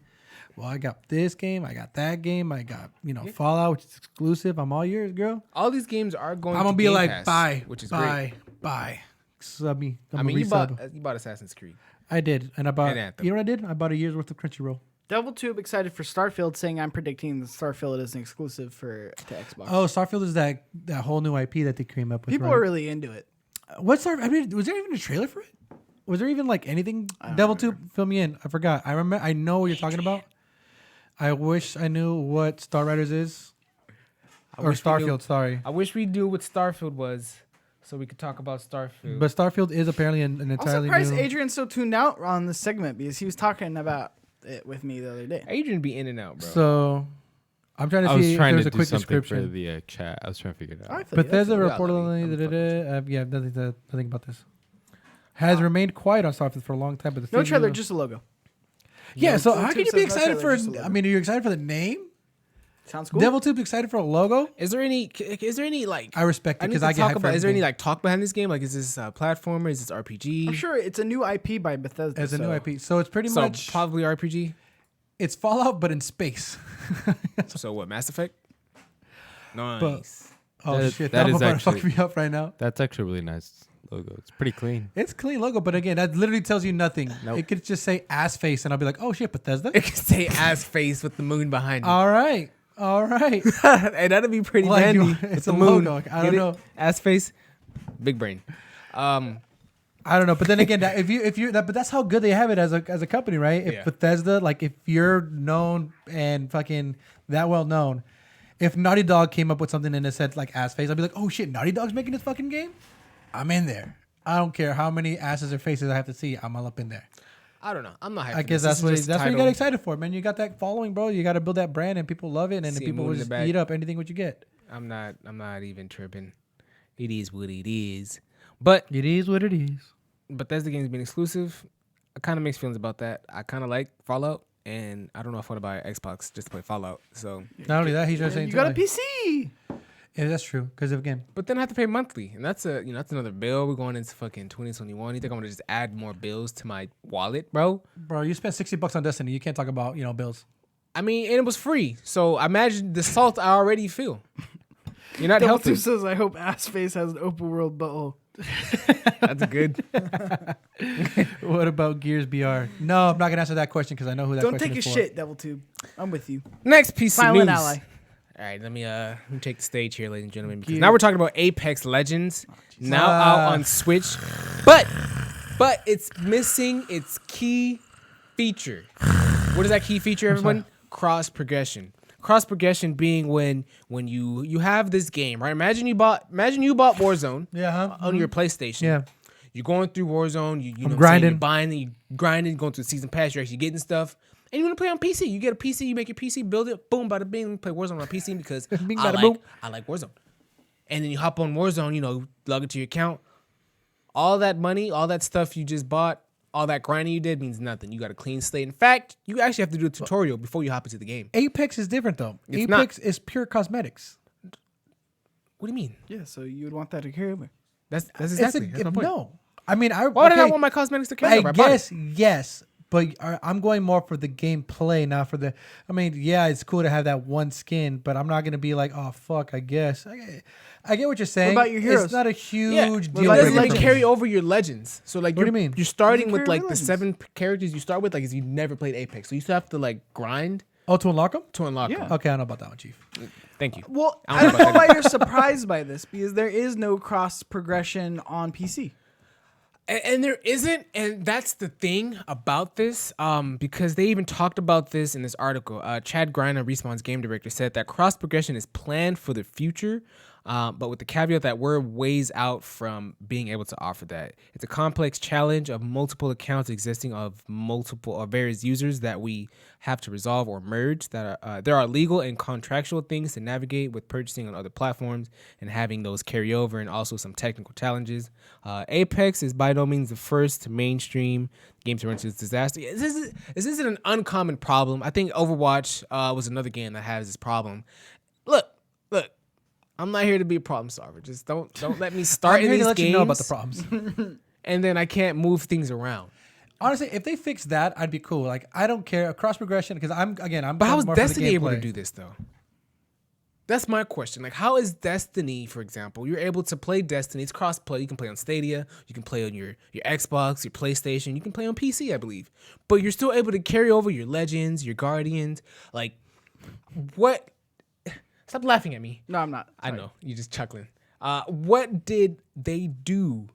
Well, I got this game. I got that game. I got, Fallout, which is exclusive. I'm all yours, girl. all these games are going. I'm to gonna be Game like, Pass, buy, which is buy, great. buy. Sub me. I mean, you bought Assassin's Creed. I did, and I bought. And Anthem. You know what I did? I bought a year's worth of Crunchyroll. DevilTube excited for Starfield, saying I'm predicting that Starfield is an exclusive to Xbox. Oh, Starfield is that whole new IP that they came up with. People right? are really into it. What's Starfield? I mean, was there even a trailer for it? Was there even like anything? DevilTube, fill me in. I forgot. I remember. I know what you're talking about. I wish I knew what Star Riders is. Or Starfield, sorry. I wish we knew what Starfield was, so we could talk about Starfield. But Starfield is apparently an I'm entirely surprised new. Adrian's so tuned out on this segment because he was talking about it with me the other day. Adrian be in and out, bro. So I'm trying to I was see if trying there's to a do quick something description. for the chat. I was trying to figure it I out. feel you. Bethesda Yeah, reportedly, yeah, nothing about this. Has remained quiet on Starfield for a long time, but the No thing trailer, is- just a logo. yeah. So DevilTube how can you says be no excited trailer, just a for? logo. I mean, are you excited for the name? Sounds cool. DevilTube excited for a logo? Is there any like? I respect it I need because to I get talk hyped for about. Is there any everything. like talk behind this game? Like, is this a platformer? Is this RPG? I'm sure it's a new IP by Bethesda. as a new IP? So it's pretty So much probably RPG. it's Fallout but in space. So what? Mass Effect. Nice. But- oh That- shit, that that is about to fuck actually- me up right now. That's actually a really nice logo. It's pretty clean. It's clean logo, but again, that literally tells you nothing. Nope. It could just say ass face, and I'll be like, oh shit, Bethesda. it could say ass face with the moon behind it. All right. And that'd be pretty Like, handy. it's With the a moon. logo. I Get don't it? know. Ass face, big brain. I don't know, but then again, but that's how good they have it as a company, right? If Yeah. Bethesda, like if you're known and fucking that well known, if Naughty Dog came up with something and it said like ass face, I'd be like, oh shit, Naughty Dog's making this fucking game. I'm in there. I don't care how many asses or faces I have to see. I'm all up in there. I don't know. I'm not hyped. I for guess this. that's This what is just that's what you title. got excited for, man. You got that following, bro. You got to build that brand, and people love it, and then See people moon will in the just back. eat up anything what you get. I'm not even tripping. It is what it is. But It is what it is. Bethesda games being exclusive, I kind of mixed feelings about that. I kind of like Fallout, and I don't know if I want to buy an Xbox just to play Fallout. So, Not only that, he's just saying You got a too, like- PC. Yeah, that's true. Because again, but then I have to pay monthly, and that's that's another bill. We're going into fucking 2021. You think I'm gonna just add more bills to my wallet, bro? bro, you spent $60 on Destiny. You can't talk about bills. I mean, and it was free, so imagine the salt I already feel. You're not healthy. DevilTube says, I hope ass face has an open world butthole. That's good. What about Gears BR? No, I'm not gonna answer that question because I know who that Don't question take a is for. shit, DevilTube. I'm with you. Next piece Silent of news. ally. All right, let me take the stage here, ladies and gentlemen, because Gear. now we're talking about Apex Legends, now out on Switch, but it's missing its key feature. What is that key feature, everyone? Cross progression. Cross progression being when you have this game, right? Imagine you bought Warzone on your PlayStation. Yeah. You're going through Warzone, you know what I'm saying? grinding. You're buying, you grinding, going through the season pass, you're actually getting stuff. And you want to play on PC. You get a PC, you make your PC, build it, boom, bada bing, play Warzone on PC because Bing, I bada boom. like Warzone. And then you hop on Warzone, log into your account. All that money, all that stuff you just bought all that grinding you did means nothing. You got a clean slate. In fact, you actually have to do a tutorial before you hop into the game. Apex is different though. It's Apex is pure cosmetics. What do you mean? Yeah, so you would want that to carry over. That's exactly that's my point. No, I mean, Why would I not want my cosmetics to carry over? I I bought it. guess yes, but I'm going more for the gameplay, not for the. I mean, yeah, it's cool to have that one skin, but I'm not gonna be like, oh fuck. I guess I get what you're saying. What about your heroes? It's not a huge Yeah, deal. it breaker doesn't for like me. carry over your legends. So like, What do you mean? You're starting Doesn't with carry like the legends. 7 characters you start with, like, is you never played Apex, so you still have to like grind Oh, to unlock them? to unlock Yeah. them. Okay, I know about that one, Chief. Thank you. Well, I I don't don't know know about why you're surprised by this because there is no cross progression on PC. And there isn't, and that's the thing about this, because they even talked about this in this article. Chad Griner, Respawn's game director, said that cross progression is planned for the future, but with the caveat that we're ways out from being able to offer that. It's a complex challenge of multiple accounts existing of multiple or various users that we have to resolve or merge. That there are legal and contractual things to navigate with purchasing on other platforms and having those carry over, and also some technical challenges. Apex is by no means the first mainstream game to run into this disaster. This isn't an uncommon problem. I think Overwatch was another game that has this problem. Look. I'm not here to be a problem solver. Just don't let me start I'm in here these to let games you know about the problems. and then I can't move things around. Honestly, if they fix that, I'd be cool. Like, I don't care. Cross progression, because I'm But how is more for the Destiny able to gameplay. do this though? That's my question. Like, how is Destiny, for example, you're able to play Destiny? It's cross-play. You can play on Stadia. You can play on your Xbox, your PlayStation. You can play on PC, I believe. But you're still able to carry over your Legends, your Guardians. Like, what? Stop laughing at me. No, I'm not. I know. You're just chuckling. What did they do?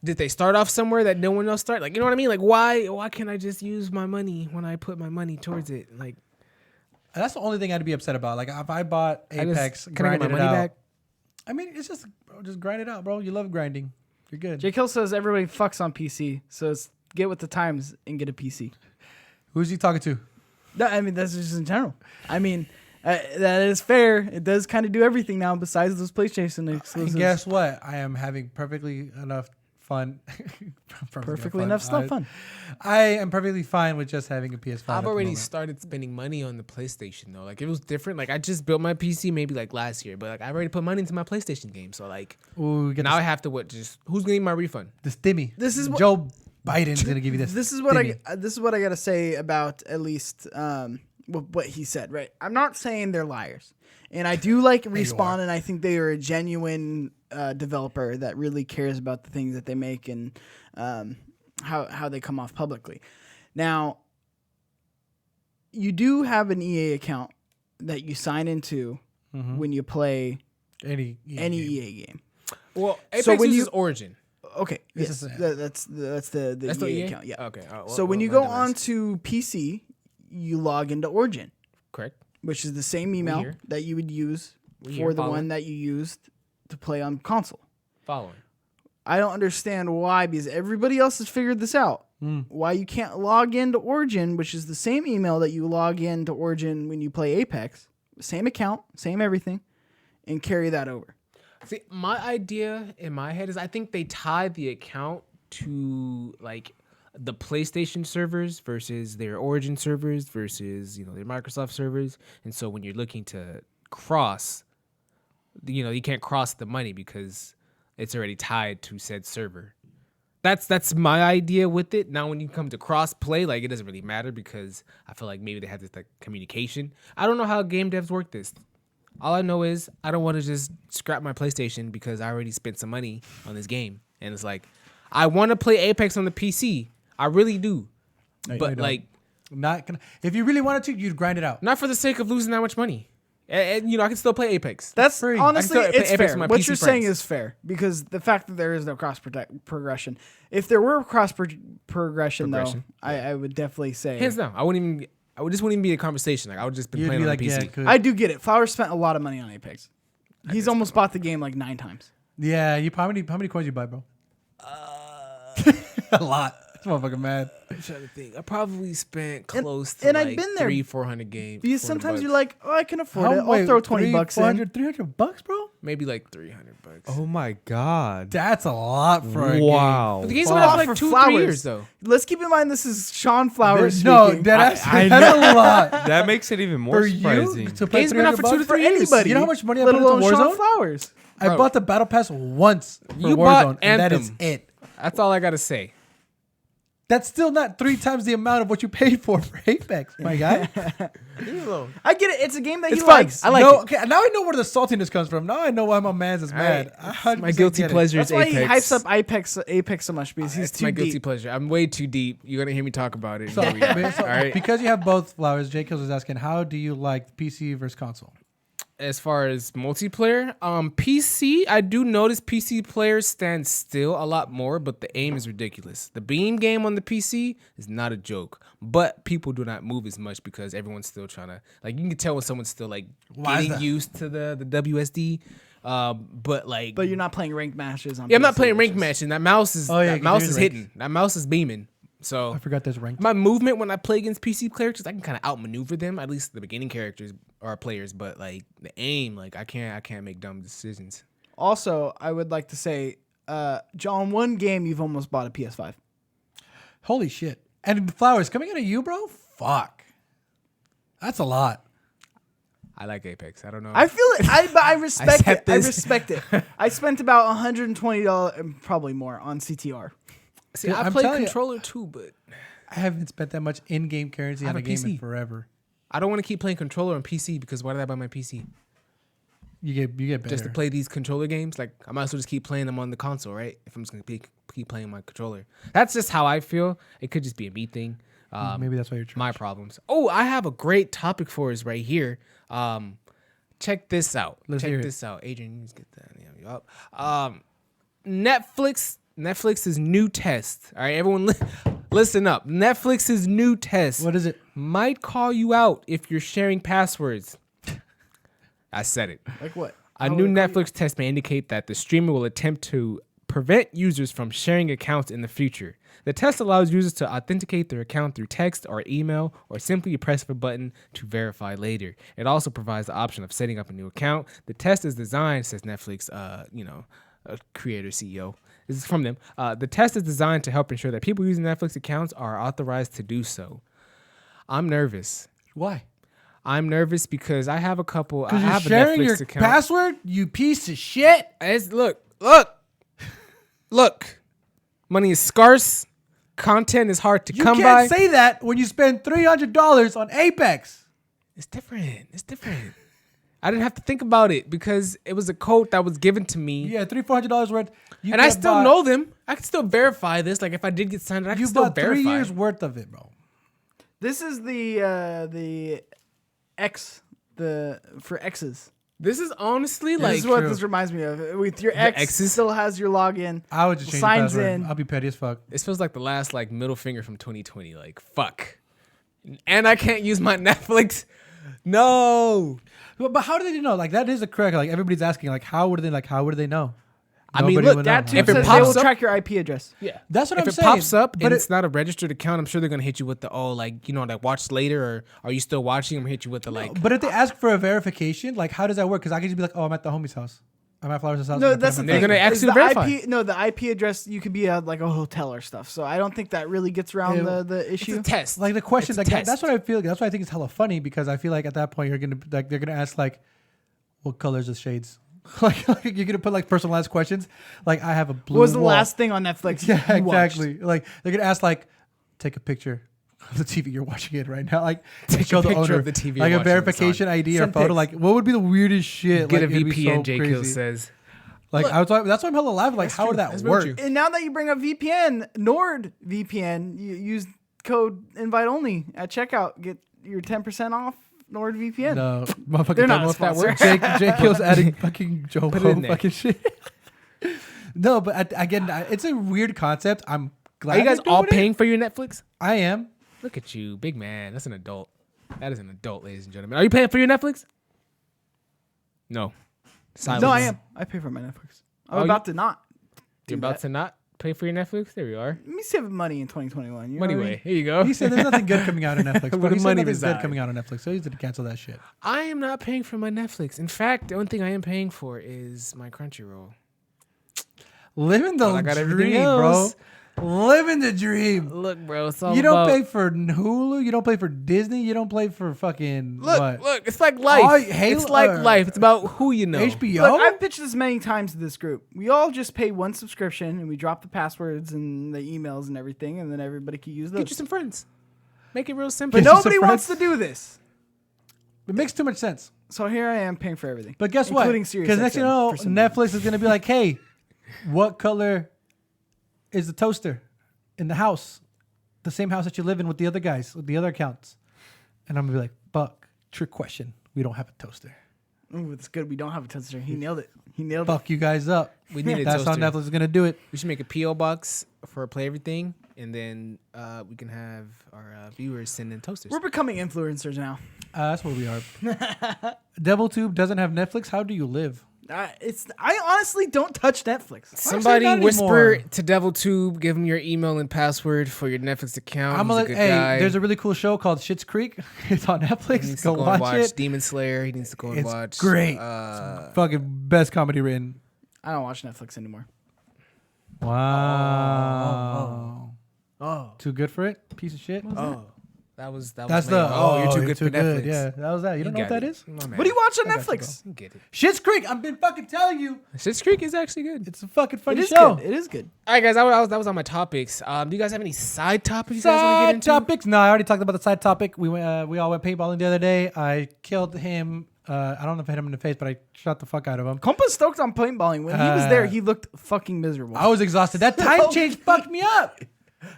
Did they start off somewhere that no one else started? Like, you know what I mean? Like, why can't I just use my money when I put my money towards it? Like, And that's the only thing I'd be upset about. Like, if I bought Apex, can I get my grinded money it out. back? I mean, it's just grind it out, bro. You love grinding. You're good. Jake Hill says everybody fucks on PC, so get with the times and get a PC. Who's he talking to? No, I mean that's just in general. I mean that is fair. It does kind of do everything now besides those PlayStation And exclusives. guess what? I am having perfectly enough fun. Perfectly enough stuff fun. I am perfectly fine with just having a PS5. at I've the already moment. started spending money on the PlayStation though. Like, it was different. Like, I just built my PC maybe like last year, but like I've already put money into my PlayStation game. So like Ooh, we get now I have to who's gonna need my refund? the stimmy. This is what- Joe Biden's gonna give you this. This is what stimmy. this is what I gotta say about at least what he said. Right, I'm not saying they're liars, and I do like Respawn, and I think they are a genuine developer that really cares about the things that they make and how they come off publicly. Now, you do have an EA account that you sign into when you play any any game. EA game. Well, Apex So when uses you- Origin. Okay, This yes, is- that's the That's the EA EA account. Yeah. Okay. So when you go on to PC, you log into Origin, correct. which is the same email here. that you would use We for here, the following. one that you used to play on console. Following. I don't understand why, because everybody else has figured this out. Why you can't log into Origin, which is the same email that you log into Origin when you play Apex, same account, same everything, and carry that over. See, my idea in my head is I think they tied the account to like the PlayStation servers versus their Origin servers versus their Microsoft servers, and so when you're looking to cross, you can't cross the money because it's already tied to said server. That's my idea with it. Now, when you come to cross play, like, it doesn't really matter because I feel like maybe they have this like communication. I don't know how game devs work this. All I know is I don't want to just scrap my PlayStation because I already spent some money on this game. And it's like, I want to play Apex on the PC. I really do. No, you But don't. like, Not gonna. If you really wanted to, you'd grind it out. not for the sake of losing that much money. And I can still play Apex. That's free. honestly, I can still it's play Apex fair. with my What PC you're saying friends. is fair because the fact that there is no cross progression. If there were cross progression, though, I would definitely say Hands down. I just wouldn't even be a conversation. Like, I would just be You'd playing be on like, the yeah, PC. good. I do get it. Flowers spent a lot of money on Apex. He's almost bought the game like 9 times. Yeah, how many coins you buy, bro? A lot. motherfucker mad. I'm trying to think. I probably spent close to and like I've been there. 300-400 games. Because sometimes you're like, oh, I can afford it. I'll throw 20 bucks in. $300, bro? maybe like $300. Oh my god. That's a lot for a game. Wow. But the game's been out for like For 2-3 Flowers. years though. Let's keep in mind this is Sean Flowers No, speaking. that's I a lot. That makes it even more For you surprising. to pay Game's been out for 2 to $300 3 years. anybody. You know how much money I let put into alone Sean Warzone? Flowers. I Bro. bought the battle pass once for You Warzone, bought and that is Anthem. it. That's all I gotta say. That's still not 3 times the amount of what you paid for Apex, my guy. I get it. It's a game that It's he fun. likes. I like no, it. okay, now I know where the saltiness comes from. Now I know why my man's is mad. I My 100% guilty get it. pleasure That's is why Apex. he hypes up Apex so much because he's It's too my guilty deep. pleasure. I'm way too deep. You're gonna hear me talk about it. So, Here we are. so All right. because you have both Flowers, Jay Kills was asking, how do you like PC versus console? As far as multiplayer, PC, I do notice PC players stand still a lot more, but the aim is ridiculous. The beam game on the PC is not a joke, but people do not move as much because everyone's still trying to, like, you can tell when someone's still like Why is getting that? used to the WSD. But like, But you're not playing ranked matches on yeah, I'm not PC, playing which ranked is- match, and that mouse is Oh, yeah, that mouse there's is ranks. hitting. That mouse is beaming. So I forgot there's ranked. my movement when I play against PC characters, I can kind of outmaneuver them, at least the beginning characters or players. But like the aim, like I can't make dumb decisions. Also, I would like to say, John, one game you've almost bought a PS5. Holy shit. And Flowers, coming out of you, bro? Fuck. That's a lot. I like Apex. I don't know. I feel it. But I respect it. accept I this. respect it. I spent about $120 and probably more on CTR. See, Yeah, I I'm play telling you- controller too, but I haven't spent that much in-game currency I on have a a game in PC. forever. I don't want to keep playing controller on PC because why did I buy my PC? You get better. Just to play these controller games? Like I might as well just keep playing them on the console, right? If I'm just gonna keep playing my controller. That's just how I feel. It could just be a me thing. Maybe that's why you're My trash. problems. Oh, I have a great topic for us right here. Check this out. Let's hear Check it. this out. Adrian, you just get that. Yeah, up. Netflix's new test. All right, everyone, listen up. Netflix's new test. What is it? Might call you out if you're sharing passwords. I said it. Like what? A new Netflix test may indicate that the streamer will attempt to prevent users from sharing accounts in the future. The test allows users to authenticate their account through text or email, or simply press a button to verify later. It also provides the option of setting up a new account. The test is designed, says Netflix, creator CEO. This is from them. The test is designed to help ensure that people using Netflix accounts are authorized to do so. I'm nervous. Why? I'm nervous because I have a couple. I Because you're have a sharing Netflix your account. password, you piece of shit. Look. Money is scarce. Content is hard to You come can't by. say that when you spend $300 on Apex. It's different. I didn't have to think about it because it was a code that was given to me. Yeah, $300-$400 worth. You And I could've still bought- know them. I can still verify this. Like if I did get signed, I can You still bought 3 verify. years worth of it, bro. This is the X for X's. This is honestly This like is what this reminds me of. With your X, X's? still has your login. I would just change the Signs password. in. I'll be petty as fuck. this feels like the last like middle finger from 2020. Like fuck. And I can't use my Netflix. No. But how do they know? Like that is a correct. Like everybody's asking. Like how would they know? I mean, Nobody look, would know. That too If it says they pops will up- track your IP address. Yeah. That's what if I'm it saying. pops up but and it's not a registered account, I'm sure they're gonna hit you with the like watch later or are you still watching? I'm gonna hit you with the like. But if they ask for a verification, like how does that work? Because I could just be like, oh, I'm at the homie's house. I'm at Flowers' house. No, I'm that's the at They're thing. gonna ask is you to the verify. IP, no, the IP address you could be at like a hotel or stuff. So I don't think that really gets around Yeah, the It's issue. a test. Like the question, It's a like test. that's what I feel. That's why I think it's hella funny because I feel like at that point you're gonna like they're gonna ask like, what colors is shades? like you're gonna put like personalized questions. Like I have a blue. What was the wall. last thing on Netflix? Yeah, you watched? exactly. Like they're gonna ask like, take a picture of the TV you're watching it right now. Like Take a show the picture owner of the TV like you're a watching verification ID or Send photo. pics. Like what would be the weirdest shit? Get like, a it'd be VPN. so J. Kill crazy. says. Like Look. that's why I'm hella laughing. Like how would that That's very work? true. And now that you bring up VPN, NordVPN, you use code invite only at checkout. Get your 10% off NordVPN. No, motherfucker. They're don't not know a if that sponsor. works. Jake Kill's adding fucking Joe Put it in there. fucking shit. No, but again, it's a weird concept. I'm glad. Are you guys they're all doing it. paying for your Netflix? I am. Look at you, big man. That's an adult. That is an adult, ladies and gentlemen. Are you paying for your Netflix? No. Silence. No, I am. I pay for my Netflix. I'm Oh, about to not. You're about to not? Pay for your Netflix. There we are. Let me save money in 2021. You know Money what I mean? way. Here you go. He said there's nothing good coming out of Netflix. Where But the he said money nothing's good reside. coming out of Netflix, so he's gonna cancel that shit. I am not paying for my Netflix. In fact, the only thing I am paying for is my Crunchyroll. Living the But I got everything dream, bro. else. Living the dream. Look, bro, it's all You don't about... pay for Hulu. You don't pay for Disney. You don't pay for fucking what? Look, it's like life. Oh, Halo- it's like life. It's about who you know. HBO. Look, I've pitched this many times to this group. We all just pay one subscription and we drop the passwords and the emails and everything, and then everybody can use those. Get you some friends. Make it real simple. But Get you some nobody wants to friends. do this. It makes too much sense. So here I am paying for everything. But guess what? Including Sirius Because next you XM know, for some Netflix is gonna be like, hey, what color is the toaster in the house? The same house that you live in with the other guys, with the other accounts. And I'm gonna be like, fuck, trick question. We don't have a toaster. Ooh, it's good. We don't have a toaster. He nailed it. He nailed it. Fuck you guys up. We need a That's how toaster. Netflix is gonna do it. We should make a P.O. box for Play Everything, and then we can have our viewers send in toasters. We're becoming influencers now. That's where we are. DevilTube doesn't have Netflix. How do you live? I honestly don't touch Netflix. Somebody not whisper anymore. to DevilTube, give him your email and password for your Netflix account. I'm He's gonna a like, good hey, guy. there's a really cool show called Schitt's Creek. It's on He Netflix. needs Go to go and watch watch it. Demon Slayer. He needs to go and It's watch. great. Fucking best comedy written. I don't watch Netflix anymore. Wow. Oh. Too good for it? Piece of shit? Oh, that was That's my- the you're too good for Netflix. Yeah, that was that. You don't know what got that it. is? My man. What do you watch on I got you, Netflix? You get it. Schitt's Creek. I've been fucking telling you. Schitt's Creek is actually good. It's a fucking It funny is show. good. It is good. All right, guys, that was on my topics. Do you guys have any side topics you guys want to get Side into? topics. No, I already talked about the side topic. We all went paintballing the other day. I killed him. I don't know if I hit him in the face, but I shot the fuck out of him. Compa's stoked on paintballing. When he was there, he looked fucking miserable. I was exhausted. That time change fucked me up,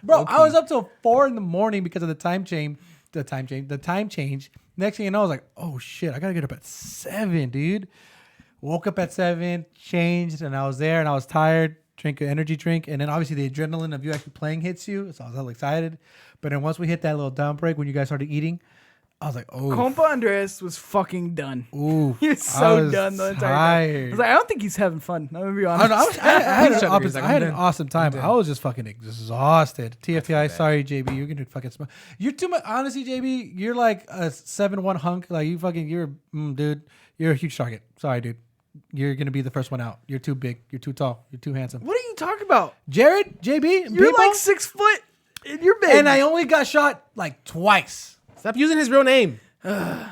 bro. I was up till 4 a.m. because of the time change. The time change. Next thing you know, I was like, oh shit, I gotta get up at 7, dude. Woke up at 7, changed, and I was there, and I was tired. Drink an energy drink, and then obviously the adrenaline of you actually playing hits you, so I was all excited. But then once we hit that little down break when you guys started eating, I was like, oh, Compa Andres was fucking done. ooh, He was so done the entire time. I was like, I don't think he's having fun. I'm gonna be I, honest. don't know, I had, He's an, trying to be opposite, like, I I'm had an done. awesome time. done. I was just fucking exhausted. TFTI, sorry, JB. You're gonna fucking smell. You're too much. Honestly, JB, you're like a 7'1" hunk. Like you're dude. You're a huge target. Sorry, dude. You're gonna be the first one out. You're too big. You're too tall. You're too handsome. What are you talking about? Jared, JB, You're people, like 6 foot and you're big. and I only got shot like twice. Stop using his real name.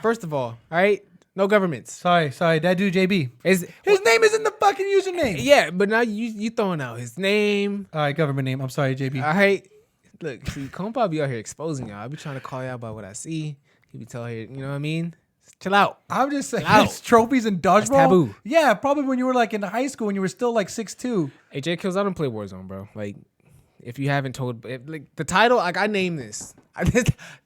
First of all right? No governments. Sorry. That dude, JB. His name is in the fucking username. Yeah, but now you throwing out his name. All right, government name. I'm sorry, JB. All right. Look, see, Compa be out here exposing y'all. I be trying to call y'all by what I see. He be telling you, you know what I mean? Chill out. I'm just saying, Out. it's trophies and dodgeball. taboo. Yeah, probably when you were like in high school when you were still like 6'2". Hey, J Kills, I don't play Warzone, bro. Like, if you haven't told, like the title, like I named this.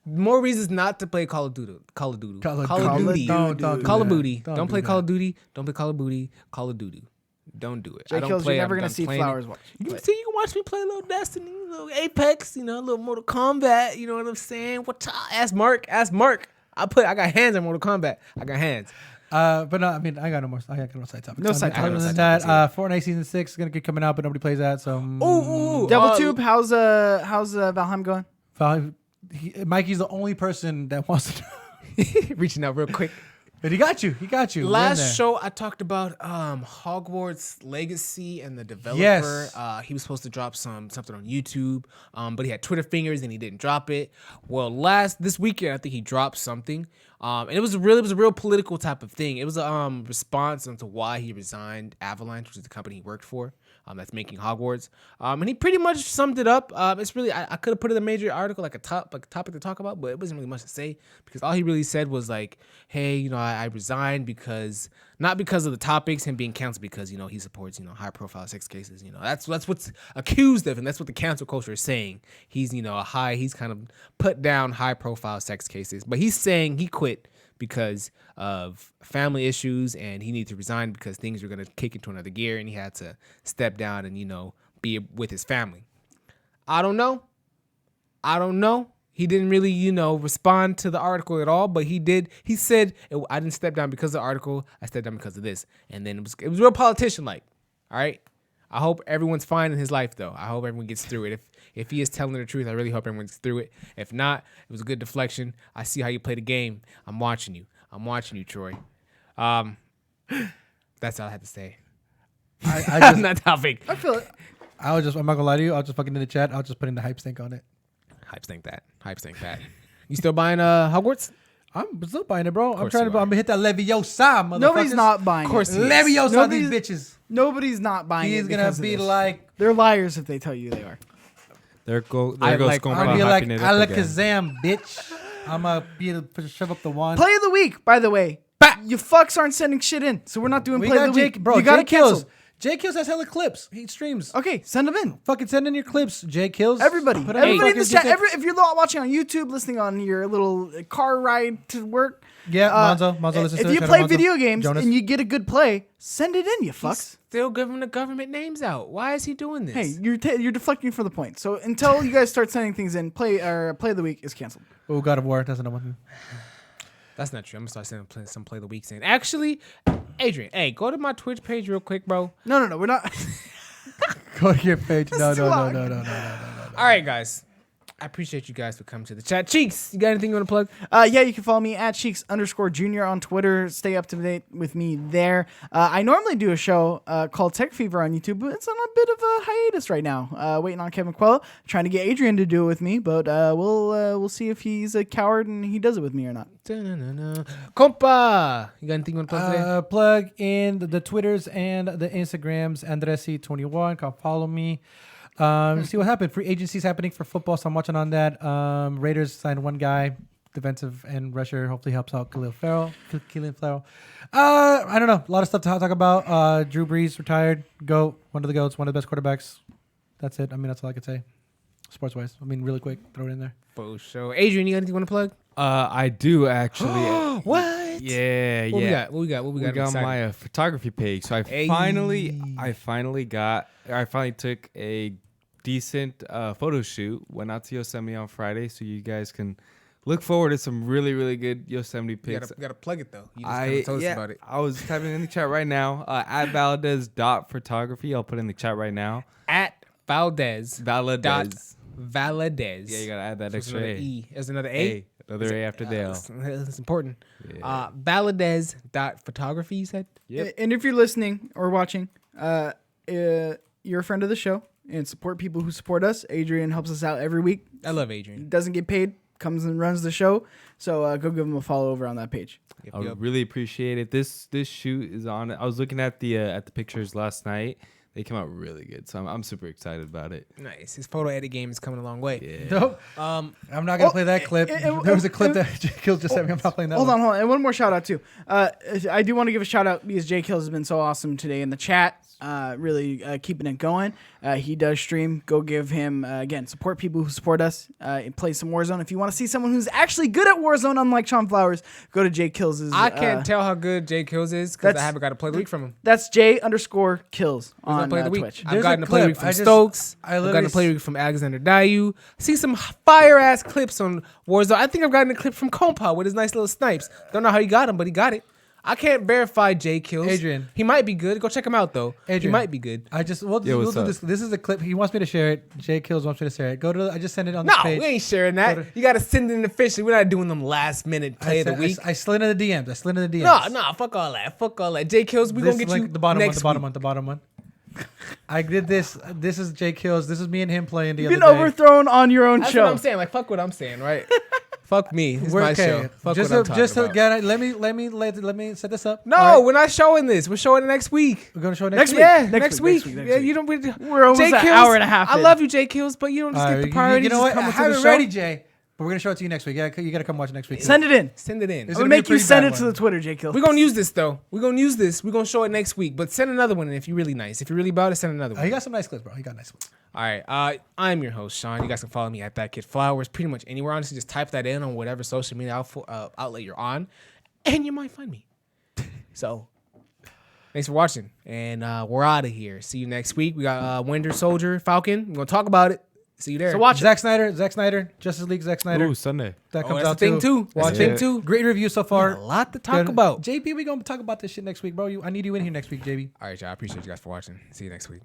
More reasons not to play Call of Duty. Call of Duty. Call of Call of Duty. Duty. Don't do Call of that. Booty. Don't Don't do play that. Call of Duty. Don't play Call of Booty. Call of Duty. Don't do it. I J don't Kills, play. you're never I'm gonna done see playing it. Flowers watch. You can see, you can watch me play a little Destiny, a little Apex, you know, a little Mortal Kombat. You know what I'm saying? What? Ask Mark. I got hands on Mortal Kombat. I got hands. But no, I mean, I got no side topics. No side Other topics. than that, Fortnite season 6 is gonna get coming out, but nobody plays that. So, Ooh. DevilTube, how's Valheim going? Mikey's the only person that wants to know. Reaching out real quick. But he got you. We're in there. Last show I talked about Hogwarts Legacy and the developer. Yes. He was supposed to drop something on YouTube, but he had Twitter fingers and he didn't drop it. Well, this weekend I think he dropped something, and it was a real political type of thing. It was a response onto why he resigned Avalanche, which is the company he worked for. That's making Hogwarts, and he pretty much summed it up. It's really I could have put in a major article like a topic to talk about, but it wasn't really much to say because all he really said was like, "Hey, you know, I resigned because not because of the topics, him being canceled, because you know he supports high profile sex cases. You know that's what's accused of him. That's what the cancel culture is saying. He's he's kind of put down high profile sex cases, but he's saying he quit because of family issues and he needed to resign because things were going to kick into another gear and he had to step down and, be with his family. I don't know. He didn't really, respond to the article at all, but he did. He said, I didn't step down because of the article. I stepped down because of this. And then it was real politician-like. All right. I hope everyone's fine in his life, though. I hope everyone gets through it. If he is telling the truth, I really hope everyone gets through it. If not, it was a good deflection. I see how you play the game. I'm watching you. I'm watching you, Troy. That's all I had to say. I just, On that topic. I feel it. I'm not gonna lie to you. I'll just fucking in the chat. I'll just put in the hype stink on it. Hype stink that. Hype stink that. You still buying Hogwarts? I'm still buying it, bro. I'm course trying you to. I'm gonna hit that Leviosa, motherfuckers. Nobody's not buying Of course it. he is. Leviosa, these Nobody's- bitches. Nobody's not buying it. He's gonna because of be this. like. They're liars if they tell you they are. There goes I Scompa like- I'll be like hyping it up again. Alakazam, bitch. I'm gonna be able to shove up the wand. Play of the week, by the way. You fucks aren't sending shit in, so we're not doing We play of got the Jake, week. bro. You gotta Jake Kills. cancel. Jake Kills has hella clips. He streams. Okay, send them in. Fucking send in your clips. Jake Kills. Everybody, Put it everybody in fucking this chat. Jake- If you're not watching on YouTube, listening on your little car ride to work. Yeah, Monzo listens If to it. you Shout out play Monzo. video games Jonas. and you get a good play, send it in, you fucks. Still giving the government names out. Why is he doing this? Hey, you're deflecting from the point. So until you guys start sending things in, play of the week is canceled. Oh, God of War. That's another one. That's not true. I'm gonna start sending some play of the week saying. Actually, Adrian, hey, go to my Twitch page real quick, bro. No, we're not. Go to your page. No. too long. All right, guys. I appreciate you guys for coming to the chat. Cheeks, you got anything you want to plug? Yeah, you can follow me at Cheeks_Junior on Twitter. Stay up to date with me there. I normally do a show called Tech Fever on YouTube, but it's on a bit of a hiatus right now. Waiting on Kevin Quello, trying to get Adrian to do it with me, but we'll see if he's a coward and he does it with me or not. Compa, you got anything you want to plug today? Plug in the Twitters and the Instagrams. Andresi21. Come follow me. See what happened. Free agency's happening for football, so I'm watching on that. Raiders signed one guy, defensive end rusher. Hopefully helps out Khalil Farrell. I don't know. A lot of stuff to talk about. Drew Brees retired. GOAT. One of the GOATs. One of the best quarterbacks. That's it. I mean, that's all I could say. Sports wise. I mean, really quick. Throw it in there. For sure. Adrian, you got anything you want to plug? I do actually. What? Yeah. What we got? What we got? We got excited? my photography page. So I Hey. finally took a decent photo shoot. Went out to Yosemite on Friday, so you guys can look forward to some really, really good Yosemite You pics. gotta plug it though. You just gotta tell us about it. I was typing in the chat right now. At Valdez.photography. I'll put it in the chat right now. At Valdez. Valadez. Valadez. Yeah, you gotta add that So it's extra another A. E. There's another A. A. Another A after the L. That's important. Yeah. Valadez.photography, you said? Yep. And if you're listening or watching, you're a friend of the show and support people who support us. Adrian helps us out every week. I love Adrian. Doesn't get paid, comes and runs the show. So go give him a follow over on that page. Yep, I yep. really appreciate it. This shoot is on. I was looking at the pictures last night. They came out really good, so I'm super excited about it. Nice. His photo edit game is coming a long way. Yeah. Nope. I'm not gonna play that clip. There was a clip that Jake Kills just sent me. I'm not playing that. Hold on. And one more shout out too. I do want to give a shout out because Jake Hills has been so awesome today in the chat. Really keeping it going. He does stream. Go give him, again, support people who support us. Play some Warzone. If you want to see someone who's actually good at Warzone, unlike Sean Flowers, go to Jake Kills'. I can't tell how good Jay Kills is because I that's- haven't got to play the week from him. That's J_Kills on Play of the week. Twitch. I've There's gotten a to play the clip. week from I just- Stokes. I I've gotten literally to play the week from Alexander Dayu. See some fire ass clips on Warzone. I think I've gotten a clip from Compa with his nice little snipes. Don't know how he got him, but he got it. I can't verify Jay Kills. Adrian. He might be good. Go check him out though. He Adrian. might be good. We'll what's do up? this. This is a clip. He wants me to share it. Jake Kills wants me to share it. I just sent it on No, this page. we ain't sharing that. Go to- You got to send it in officially. We're not doing them last minute play of the week. I slid in the DMs. No, fuck all that. Fuck all that. Jay Kills, we This gonna get link, you the bottom next one. week. The bottom one. I did this. This is Jake Kills. This is me and him playing the You've other been day. overthrown on your own That's show. what I'm saying. Like, fuck what I'm saying, right? Fuck me. This is We're my okay. show. Fuck just what I'm talking about. get let me set this up. No, All right. we're not showing this. We're showing it next week. We're gonna show it Next next week. Yeah, Next next week, week. next Yeah, week. you don't. We're almost an hour and a half I in. love you, Jay Kills, but you don't just get the priority. You know just what? come I into have the it show. ready, Jay. But we're gonna show it to you next week. Yeah, you gotta come watch next week. Send it in. Send it in. It's I'm gonna gonna be a make you pretty send bad it to one. the Twitter, Jake Kills. We're gonna use this though. We're gonna use this. We're gonna show it next week. But send another one in if you're really nice. If you're really about it, send another one. He got some nice clips, bro. He got nice ones. All right. I'm your host, Sean. You guys can follow me at ThatKidFlowers. Pretty much anywhere. Honestly, just type that in on whatever social media outlet you're on, and you might find me. So, thanks for watching, and we're out of here. See you next week. We got Winter Soldier, Falcon. We're gonna talk about it. See you there. So watch it. Zack Snyder, Justice League, Zack Snyder. Ooh, Sunday. That Oh, comes that's out the thing too. That's Watch the thing it. too. Great review so far. A lot to talk Good. about. JP, we gonna talk about this shit next week, bro. I need you in here next week, JB. All right, y'all. I appreciate you guys for watching. See you next week.